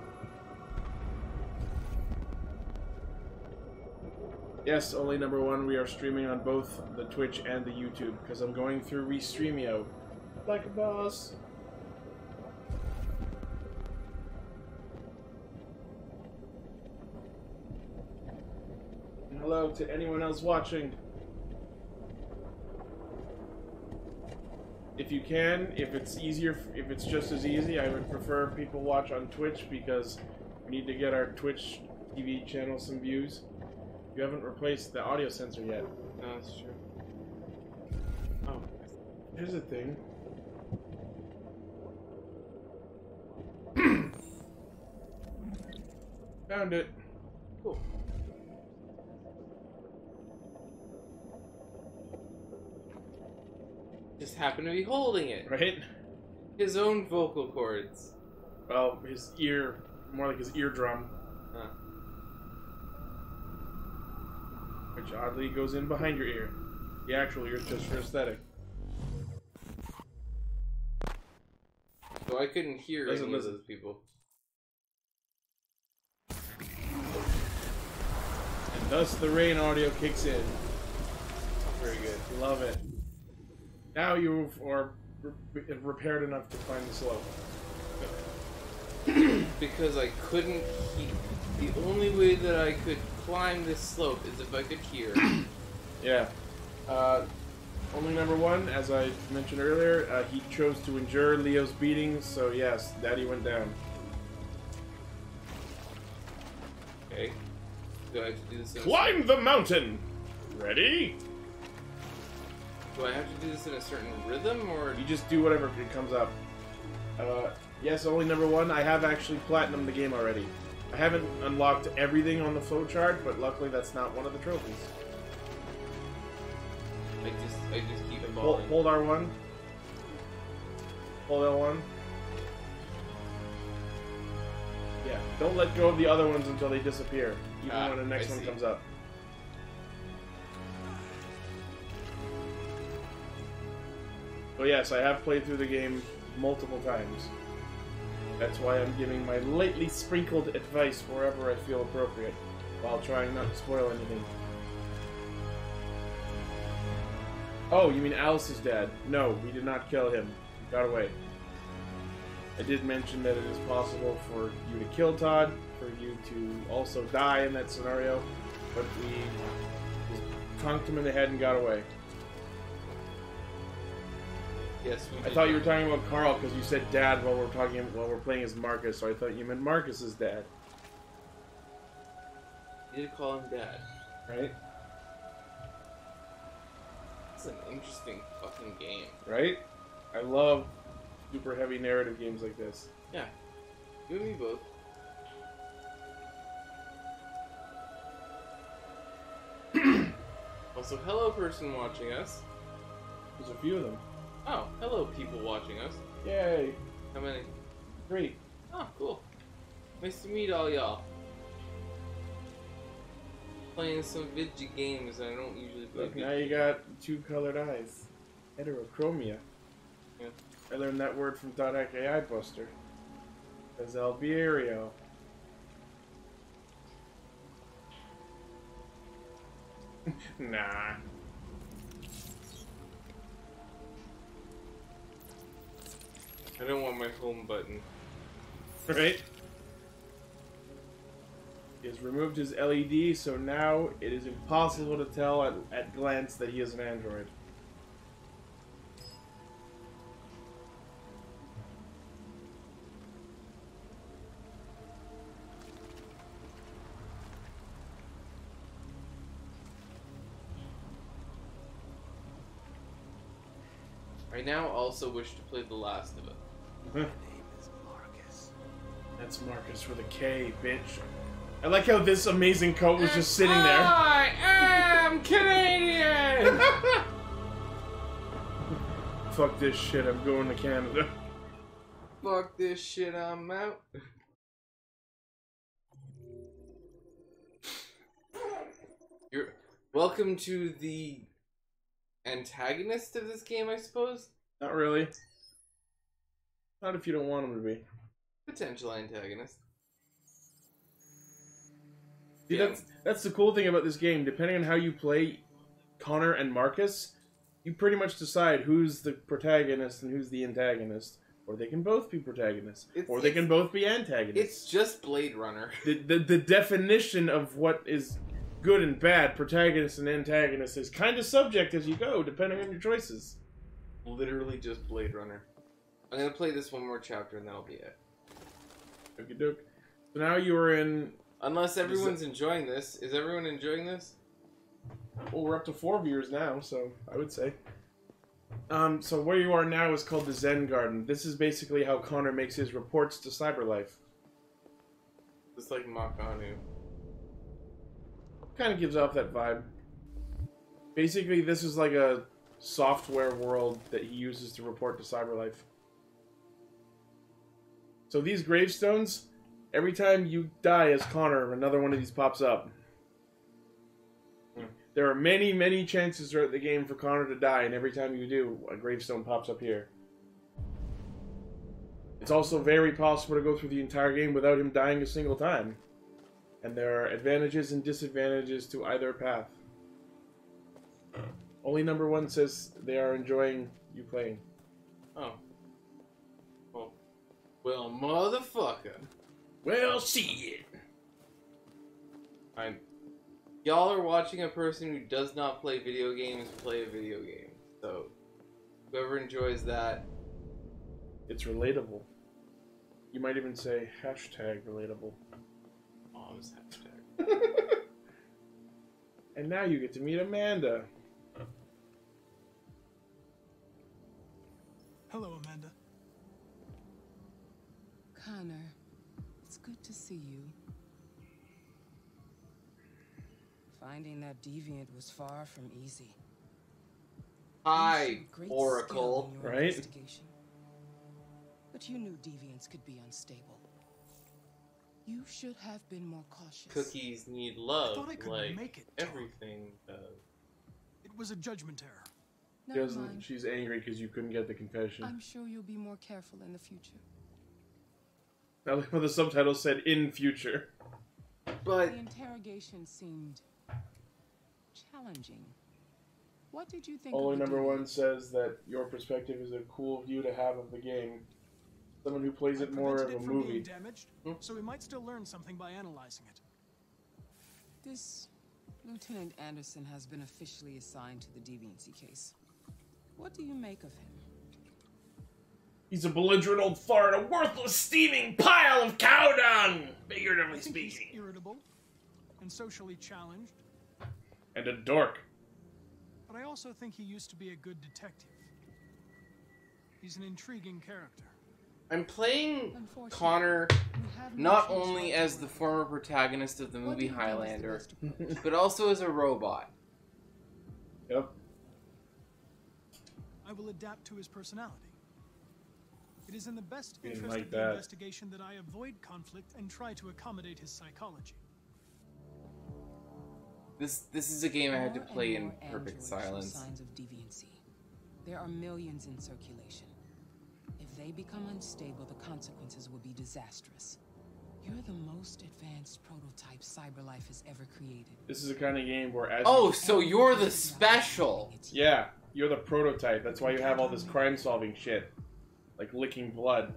Yes, only number one, we are streaming on both the Twitch and the YouTube, because I'm going through Restreamio. Like a boss. And hello to anyone else watching. If you can, if it's easier, if it's just as easy, I would prefer people watch on Twitch, because we need to get our Twitch TV channel some views. You haven't replaced the audio sensor yet. No, that's true. Oh, here's a thing. Found it. Cool. Just happened to be holding it. Right? His own vocal cords. Well, his ear, more like his eardrum. Huh. Which oddly goes in behind your ear. The actual ear is just for aesthetic. So I couldn't hear any of those people. And thus the rain audio kicks in. Very good. Love it. Now you are repaired enough to climb the slope. Because I couldn't keep The only way that I could climb this slope is if I could hear. Yeah. Only number one, as I mentioned earlier, he chose to endure Leo's beatings, so yes, Daddy went down. Okay. Do I have to do this in Climb the mountain! Ready? Do I have to do this in a certain rhythm, or... You just do whatever it comes up. Yes, only number one, I have actually platinumed the game already. I haven't unlocked everything on the flowchart, but luckily that's not one of the trophies. I just keep evolving. Hold R1. Hold L1. Yeah, don't let go of the other ones until they disappear, even when the next one comes up. So yes, I have played through the game multiple times. That's why I'm giving my lightly sprinkled advice wherever I feel appropriate, while trying not to spoil anything. Oh, you mean Alice's dad? No, we did not kill him. He got away. I did mention that it is possible for you to kill Todd, for you to also die in that scenario, but we just conked him in the head and got away. Yes, we did. I thought you were talking about Carl because you said dad while we're playing as Marcus, so I thought you meant Marcus's dad. You did call him dad. Right? It's an interesting fucking game. Right? I love super heavy narrative games like this. Yeah. You and me both. Also, hello person watching us. There's a few of them. Oh, hello people watching us. Yay. How many? 3. Oh, cool. Nice to meet all y'all. Playing some video games I don't usually play. Look, now you got 2 colored eyes. Heterochromia. Yeah. I learned that word from .hack AI Buster. As Alberio. Nah. I don't want my home button. Right? He has removed his LED, so now it is impossible to tell at glance that he is an android. I now also wish to play The Last of Us. My name is Marcus. That's Marcus with a K, bitch. I like how this amazing coat was just sitting there. I am Canadian! Fuck this shit, I'm going to Canada. Fuck this shit, I'm out. Welcome to the antagonist of this game, I suppose? Not really. Not if you don't want him to be. Potential antagonist. See, that's the cool thing about this game. Depending on how you play Connor and Marcus, you pretty much decide who's the protagonist and who's the antagonist. Or they can both be protagonists. Or they can both be antagonists. It's just Blade Runner. The definition of what is good and bad, protagonist and antagonist, is kind of subject as you go, depending on your choices. Literally just Blade Runner. I'm gonna play this one more chapter and that'll be it. Okie doke. So now you are in... Unless everyone's enjoying this. Is everyone enjoying this? Well, we're up to 4 viewers now, so I would say. So where you are now is called the Zen Garden. This is basically how Connor makes his reports to Cyberlife. It's like Makanu. Kind of gives off that vibe. Basically, this is like a software world that he uses to report to Cyberlife. So these gravestones, every time you die as Connor, another one of these pops up. There are many, many chances throughout the game for Connor to die, and every time you do, a gravestone pops up here. It's also very possible to go through the entire game without him dying a single time. And there are advantages and disadvantages to either path. Only number one says they are enjoying you playing. Oh. Well, motherfucker. Well, shit. Y'all are watching a person who does not play video games play a video game. So, whoever enjoys that... It's relatable. You might even say hashtag relatable. Oh, it's hashtag. And now you get to meet Amanda. Hello, Amanda. Connor, it's good to see you. Finding that deviant was far from easy. Hi, Oracle. Right? But you knew deviants could be unstable. You should have been more cautious. Cookies need love, I thought I could like make it, Tom. everything does. It was a judgment error. Never mind. She's angry because you couldn't get the confession. I'm sure you'll be more careful in the future. I like when the subtitle said "in future." But the interrogation seemed challenging. What did you think? Only of the number deviant? one says that your perspective is a cool view to have of the game. Someone who plays it more of a Prevented it from movie. being damaged, so we might still learn something by analyzing it. This Lieutenant Anderson has been officially assigned to the deviancy case. What do you make of him? He's a belligerent old fart, a worthless steaming pile of cow dung, figuratively I think he's speaking. irritable and socially challenged, And a dork. but I also think he used to be a good detective. He's an intriguing character. I'm playing Connor not only as the former protagonist of the movie Highlander, but also as a robot. Yep. I will adapt to his personality. It is in the best Didn't interest like of the that. investigation that I avoid conflict and try to accommodate his psychology. This is a game I had to More and play in more perfect androids show silence. Signs of deviancy. There are millions in circulation. If they become unstable, the consequences will be disastrous. You're the most advanced prototype CyberLife has ever created. This is the kind of game where as Oh, you... so you're the special. Yeah, you're the prototype. That's why you have all this crime-solving shit. Like licking blood.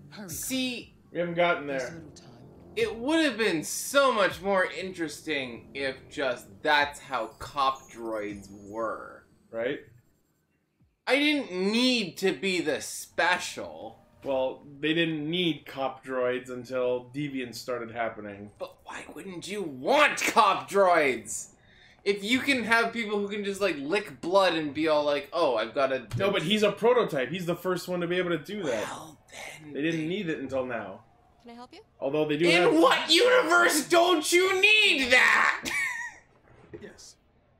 Hurry, See, we haven't gotten there's there. little time. it would have been so much more interesting if just that's how cop droids were. Right? I didn't need to be the special. Well, they didn't need cop droids until deviants started happening. But why wouldn't you want cop droids? If you can have people who can just, like, lick blood and be all like, oh, I've got to... No, but he's a prototype. He's the first one to be able to do that. Well, then... They didn't need it until now. Can I help you? Although they do In have... what universe don't you need that? Yes.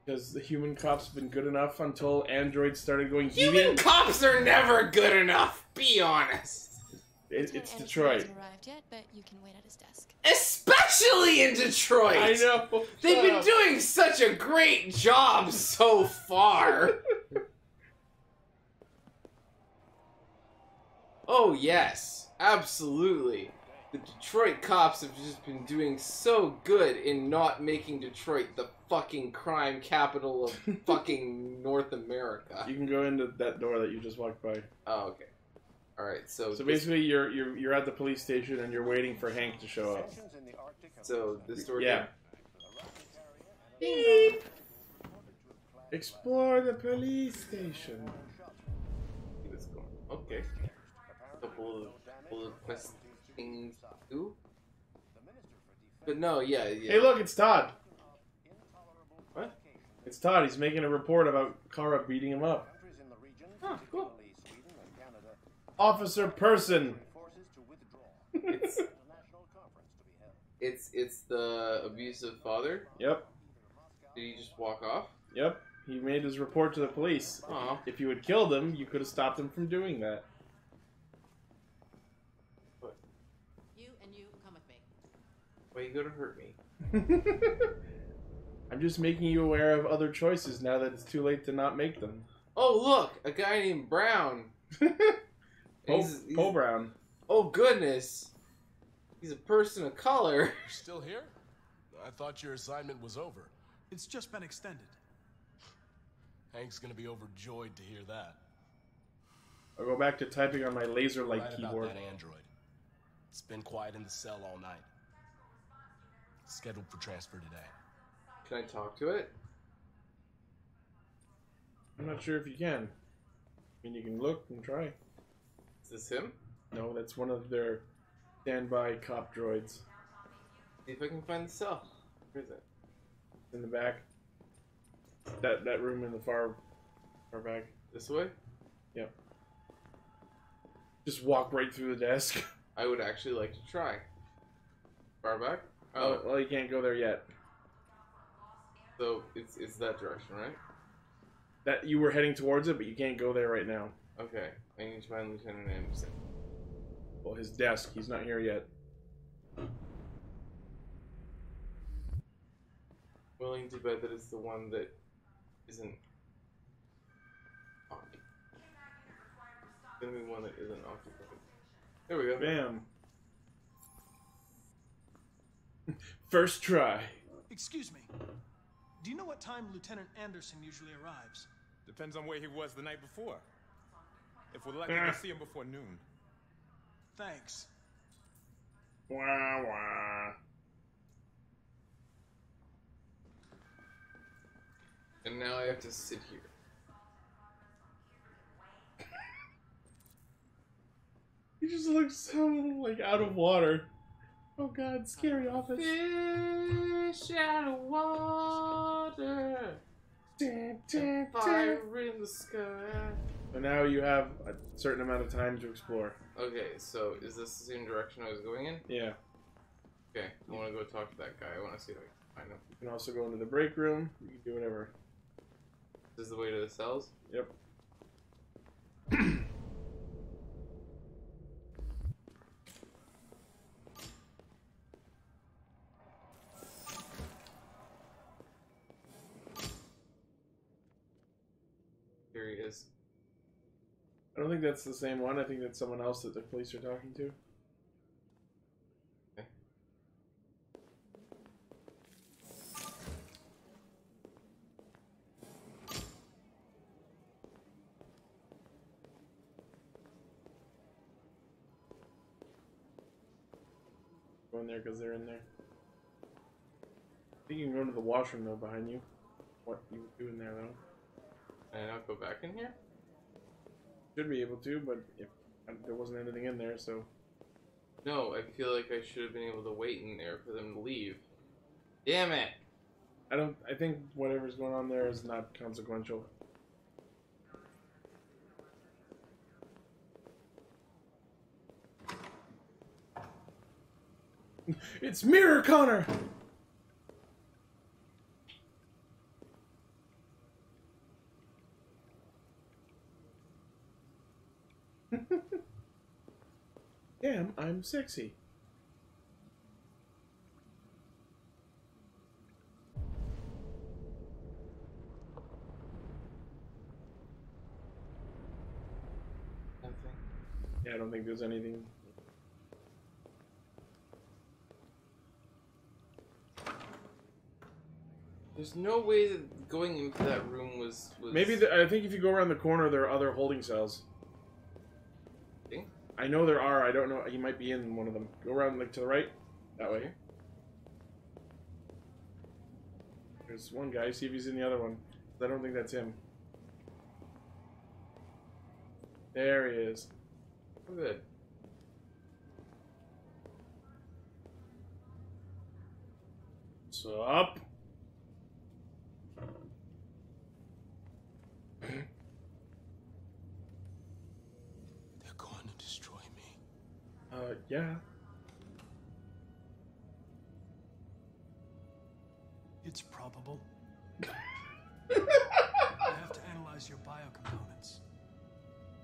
Because the human cops have been good enough until androids started going Human deviant. cops are never good enough, be honest. It's Anderson Detroit. hasn't arrived yet, but you can wait at his desk. Especially in Detroit. I know. They've Shut been up. doing such a great job so far. Oh, yes. Absolutely. The Detroit cops have just been doing so good in not making Detroit the fucking crime capital of fucking North America. You can go into that door that you just walked by. Oh, okay. Alright, so... So basically, you're at the police station and you're waiting for Hank to show up. So, this door... Yeah. Beep. Explore the police station. See what's going on. Okay. Couple of quest things to do. But no, yeah. Hey, look, it's Todd. What? It's Todd. He's making a report about Kara beating him up. Oh, cool. Officer Person. It's the abusive father? Yep. Did he just walk off? Yep. He made his report to the police. Aw. If you had killed him, you could have stopped him from doing that. What? You come with me. Why you gonna hurt me? I'm just making you aware of other choices now that it's too late to not make them. Oh, look! A guy named Brown. Poe Brown. Oh, goodness. He's a person of color. You're still here? I thought your assignment was over. It's just been extended. Hank's gonna be overjoyed to hear that. I'll go back to typing on my laser light Right keyboard. about that android. It's been quiet in the cell all night. Scheduled for transfer today. Can I talk to it? I'm not sure if you can. I mean, you can look and try. Is this him? No, that's one of their standby cop droids. See if I can find the cell. Where is it? In the back. That room in the far back. This way? Yep. Just walk right through the desk. I would actually like to try. Far back? Oh, well, you can't go there yet. So it's that direction, right? That you were heading towards it, but you can't go there right now. Okay, I need to find Lieutenant Anderson. Well, his desk. He's not here yet. Willing to bet that it's the one that isn't occupied. It's gonna be one that isn't occupied. There we go. Bam. First try. Excuse me. Do you know what time Lieutenant Anderson usually arrives? Depends on where he was the night before. If we're lucky, we'll see him before noon. Thanks. Wah, wah. And now I have to sit here. He just looks so, like, out of water. Oh god, scary office. Fish out of water. Fire in the sky. So now you have a certain amount of time to explore. Okay, so is this the same direction I was going in? Yeah. Okay, I want to go talk to that guy. I want to see if I can find him. You can also go into the break room. You can do whatever. This is the way to the cells? Yep. Here he is. I don't think that's the same one. I think that's someone else that the police are talking to. Okay. Go in there because they're in there. I think you can go into the washroom though behind you. What you would do in there though? And I'll go back in here? Should be able to, but if there wasn't anything in there, so. No, I feel like I should have been able to wait in there for them to leave. Damn it! I think whatever's going on there is not consequential. It's Mirror Connor! Damn, I'm sexy. Nothing. Yeah, I don't think there's anything. There's no way that going into that room was... Maybe, I think if you go around the corner, there are other holding cells. Think? I know there are, I don't know, he might be in one of them. Go around, like, to the right. That way. There's one guy, see if he's in the other one. I don't think that's him. There he is. Oh, good. What's up? They're going to destroy me. Yeah. It's probable. I have to analyze your biocomponents.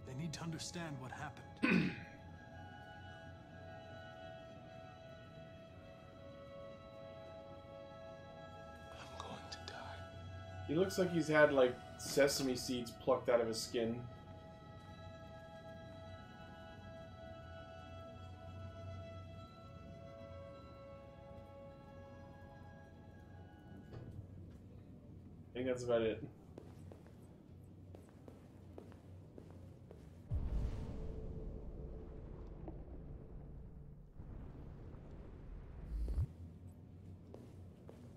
They need to understand what happened. I'm going to die. He looks like he's had, like, sesame seeds plucked out of his skin. I think that's about it.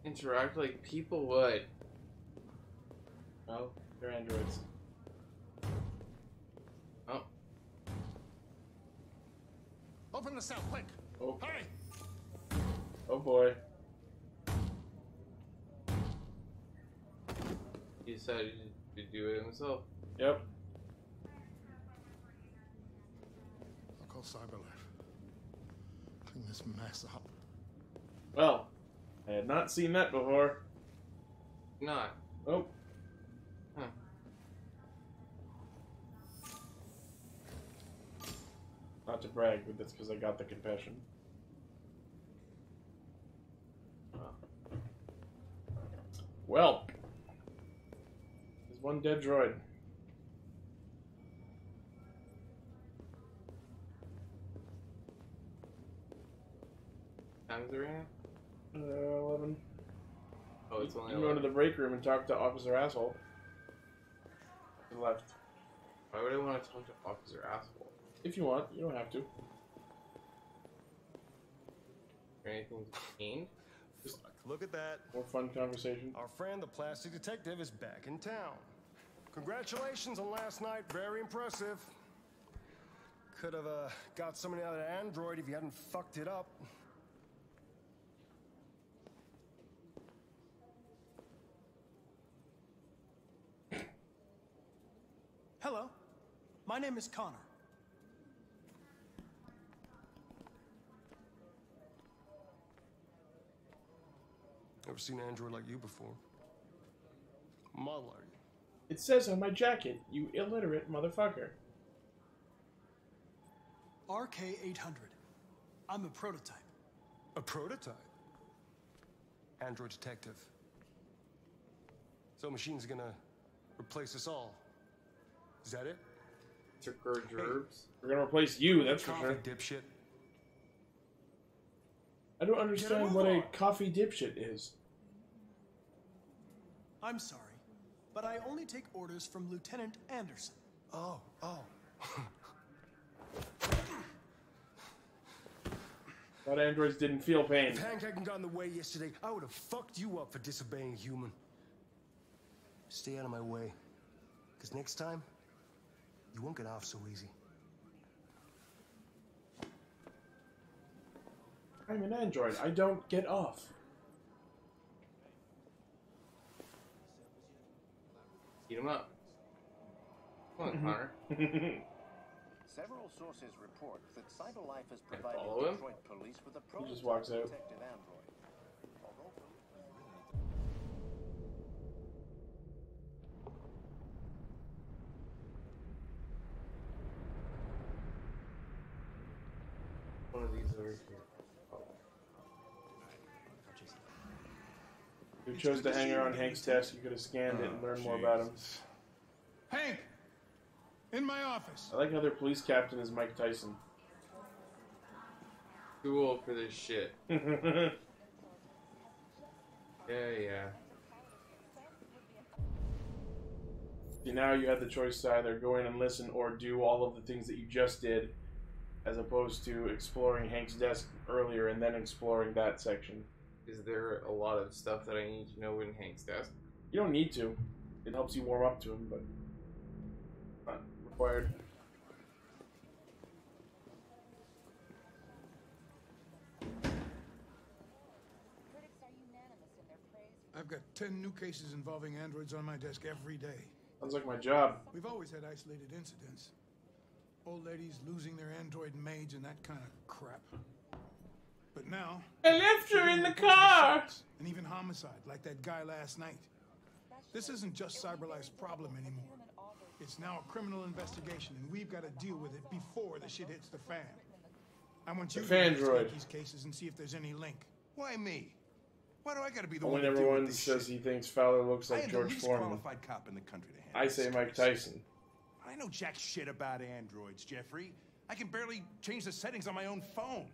interact like people would. Well, they're androids. Oh. Open the cell, quick! Oh. Hurry! Oh boy. He decided to do it himself. Yep. I'll call Cyberlife. Clean this mess up. Well, I had not seen that before. Not. Oh. Huh. Not to brag, but that's because I got the confession. Well, there's one dead droid. Time's right now? 11. Oh, it's only You can go 11. to the break room and talk to Officer Asshole. To the left. Why would I want to talk to Officer Asshole? If you want, you don't have to. Or anything gained? Just look at that. More fun conversation. Our friend, the plastic detective, is back in town. Congratulations on last night. Very impressive. Could have got somebody out of the android if you hadn't fucked it up. Hello. My name is Connor. Never seen an android like you before. Model are you? It says on my jacket, you illiterate motherfucker. RK-800. I'm a prototype. A prototype? Android detective. So machines are gonna replace us all. Is that it? We're gonna replace you, that's for sure. Dipshit. I don't understand what a coffee dipshit is. I'm sorry, but I only take orders from Lieutenant Anderson. Oh. Thought androids didn't feel pain. If Hank hadn't gotten in the way yesterday, I would have fucked you up for disobeying a human. Stay out of my way. Because next time, you won't get off so easy. I'm an android. I don't get off. Eat him up. Come on, Connor. Several sources report that CyberLife has provided follow him? Detroit police with a He prototype just walks out. detective android. Although One of these over here. If you chose to hang around Hank's desk, you could have scanned it and learned more about him. Hank! In my office. I like how their police captain is Mike Tyson. Too old for this shit. Yeah. See, now you had the choice to either go in and listen or do all of the things that you just did, as opposed to exploring Hank's desk earlier and then exploring that section. Is there a lot of stuff that I need to know in Hank's desk? You don't need to. It helps you warm up to him, but not required. I've got 10 new cases involving androids on my desk every day. Sounds like my job. We've always had isolated incidents. Old ladies losing their android maids and that kind of crap. But now... I left her in the car! And even homicide, like that guy last night. This isn't just CyberLife's problem anymore. It's now a criminal investigation, and we've got to deal with it before the shit hits the fan. I want you to investigate these cases and see if there's any link. Why me? Why do I gotta be the one When to deal everyone with this says shit? he thinks Fowler looks I like am George the least Foreman, qualified cop in the country to handle I say this Mike case. Tyson. I know jack shit about androids, Jeffrey. I can barely change the settings on my own phone.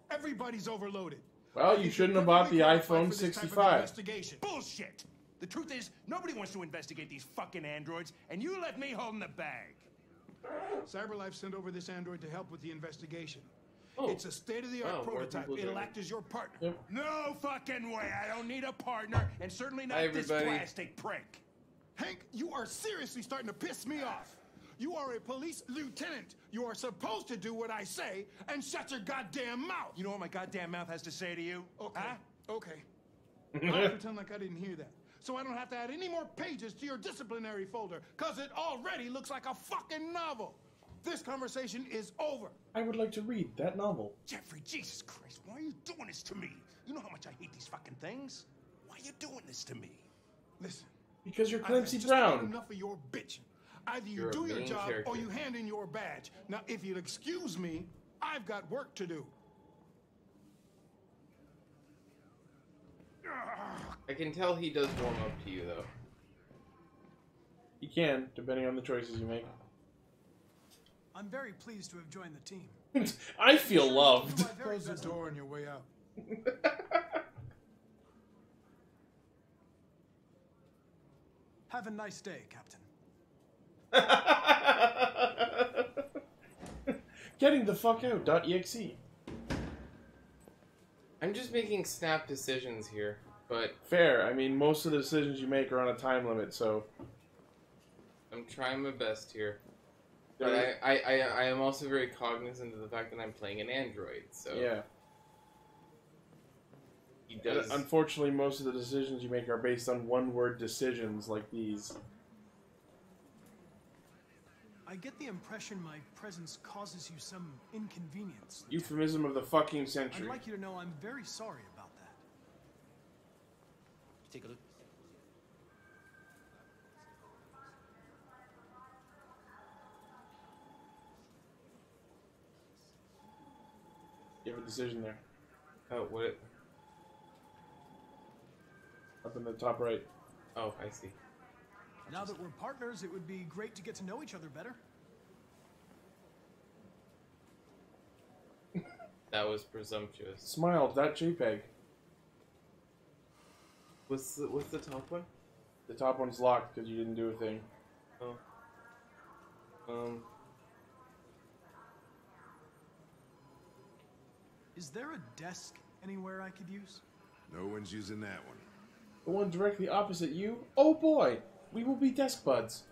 Everybody's overloaded. Well, you shouldn't have bought the iPhone 65. Investigation. Bullshit! The truth is, nobody wants to investigate these fucking androids, and you left me holding the bag. CyberLife sent over this android to help with the investigation. Oh. It's a state-of-the-art Wow, more prototype. people It'll joining. act as your partner. Yep. No fucking way. I don't need a partner, and certainly not Hi, this everybody. plastic prick. Hank, you are seriously starting to piss me off. You are a police lieutenant. You are supposed to do what I say and shut your goddamn mouth. You know what my goddamn mouth has to say to you? Okay. Huh? Okay. I'll pretend like I didn't hear that. So I don't have to add any more pages to your disciplinary folder, because it already looks like a fucking novel. This conversation is over. I would like to read that novel. Jeffrey, Jesus Christ, why are you doing this to me? You know how much I hate these fucking things? Why are you doing this to me? Listen. Because you're I've Clancy just had Brown. enough of your bitching. Either you You're a do your main job character. or you hand in your badge. Now, if you'll excuse me, I've got work to do. I can tell he does warm up to you, though. You can, depending on the choices you make. I'm very pleased to have joined the team. I feel loved. Close the door on your way out. Have a nice day, Captain. Getting the fuck out.exe. I'm just making snap decisions here, but Fair. I mean, most of the decisions you make are on a time limit, so... I'm trying my best here. But I am also very cognizant of the fact that I'm playing an android, so... Yeah. He does... Unfortunately, most of the decisions you make are based on one-word decisions like these. I get the impression my presence causes you some inconvenience. Euphemism of the fucking I'd century. like you to know I'm very sorry about that. Take a look. You have a decision there. Oh, what? Up in the top right. Oh, I see. Now that we're partners, it would be great to get to know each other better. That was presumptuous. Smile.jpg. What's the top one? The top one's locked because you didn't do a thing. Oh. Is there a desk anywhere I could use? No one's using that one. The one directly opposite you? Oh boy! We will be desk buds.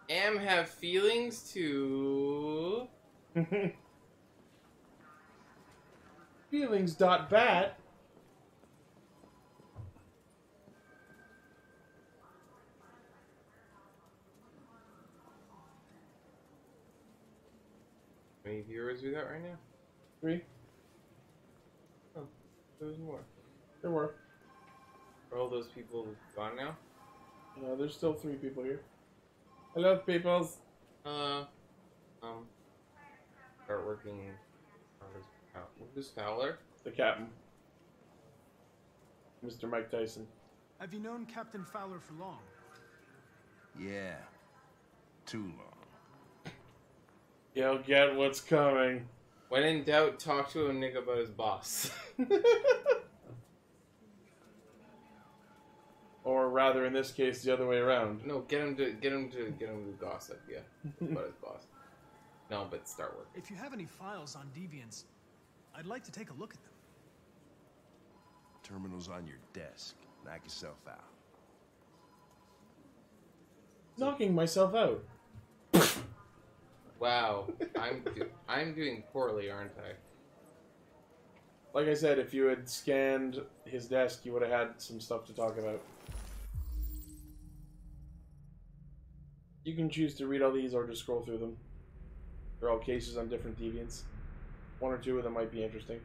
Am have feelings too. Feelings.bat. How many viewers we got right now? 3. Oh, there's more. There were. Are all those people gone now? No, there's still 3 people here. Hello, peoples. Start working. Who's Fowler? The captain. Mr. Mike Tyson. Have you known Captain Fowler for long? Yeah. Too long. You'll get what's coming. When in doubt, talk to a nigga about his boss. Or rather, in this case, the other way around. No, get him to gossip, yeah, about his boss. No, but start work. If you have any files on Deviants, I'd like to take a look at them. Terminal's on your desk. Knock yourself out. Knocking myself out. Wow, I'm doing poorly, aren't I? Like I said, if you had scanned his desk, you would have had some stuff to talk about. You can choose to read all these or just scroll through them. They're all cases on different deviants. 1 or 2 of them might be interesting.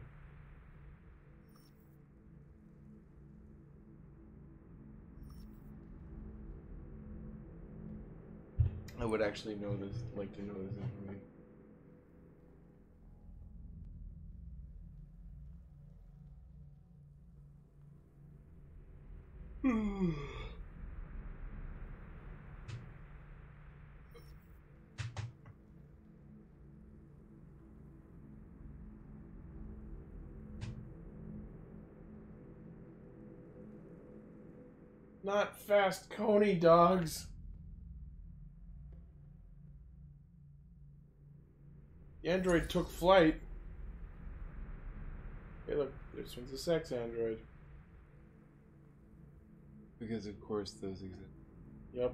I would actually know this, like to know this information. Not fast coney dogs. The android took flight. Hey, look, this one's a sex android. Because of course those exist. Yep.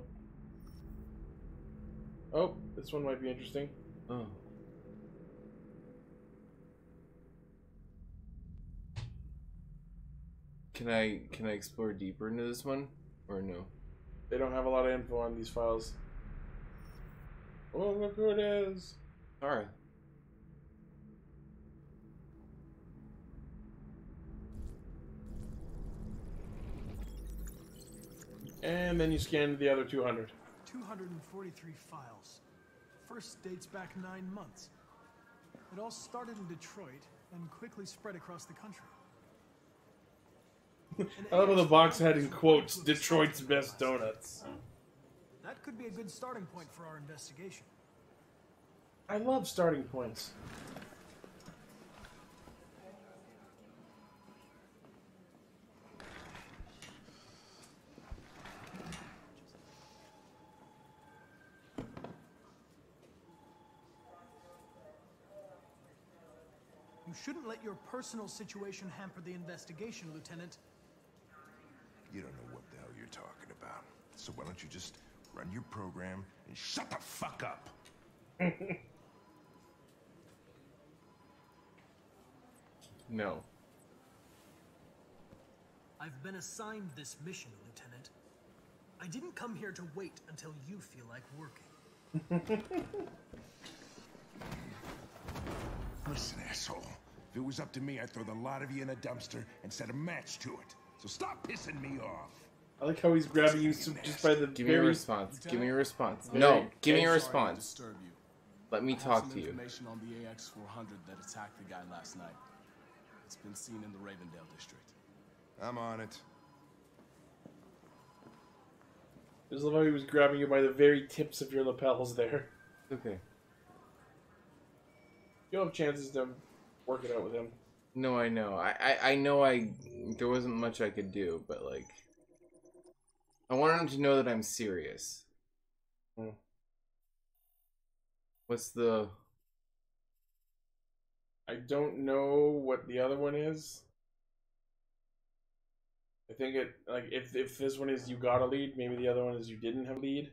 Oh, this one might be interesting. Oh. Can I explore deeper into this one? Or no? They don't have a lot of info on these files. Oh, look who it is! Alright. And then you scan the other 200. 243 files. First dates back 9 months. It all started in Detroit and quickly spread across the country. I love how the box had in quotes, Detroit's best donuts. That could be a good starting point for our investigation. I love starting points. You shouldn't let your personal situation hamper the investigation, Lieutenant. You don't know what the hell you're talking about. So why don't you just run your program and shut the fuck up? No. I've been assigned this mission, Lieutenant. I didn't come here to wait until you feel like working. Listen, asshole. If it was up to me, I'd throw the lot of you in a dumpster and set a match to it. So stop pissing me off. I like how he's grabbing you just by the Give me a response. Give me a response. No, give me a response. Let me talk to you. Information on the AX-400 that attacked the guy last night. It's been seen in the Ravendale district. I'm on it. I just love how he was grabbing you by the very tips of your lapels there. Okay. You'll have chances to work it out with him. No, I know. I know there wasn't much I could do, but like I wanted him to know that I'm serious. What's the... I don't know what the other one is. I think it, like, if this one is you got a lead, maybe the other one is you didn't have a lead.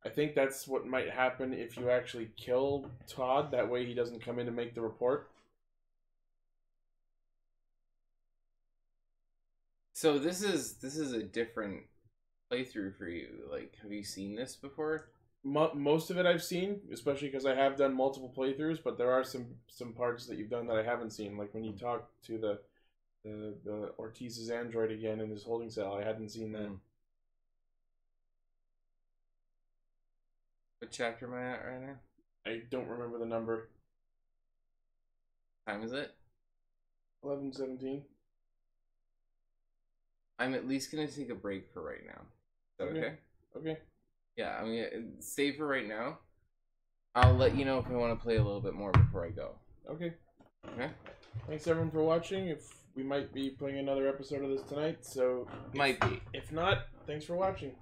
I think that's what might happen if you actually kill Todd. That way he doesn't come in to make the report. So this is a different playthrough for you. Like, have you seen this before? Most of it I've seen, especially because I have done multiple playthroughs. But there are some parts that you've done that I haven't seen. Like when you talk to the Ortiz's android again in his holding cell. I hadn't seen that. What chapter am I at right now? I don't remember the number. Time is it? 11:17. I'm at least gonna take a break for right now. Is that okay? Okay. Yeah, I'm gonna save for right now. I'll let you know if I want to play a little bit more before I go. Okay. Okay. Thanks everyone for watching. If we might be playing another episode of this tonight, so might be. If not, thanks for watching.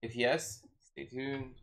If yes, stay tuned.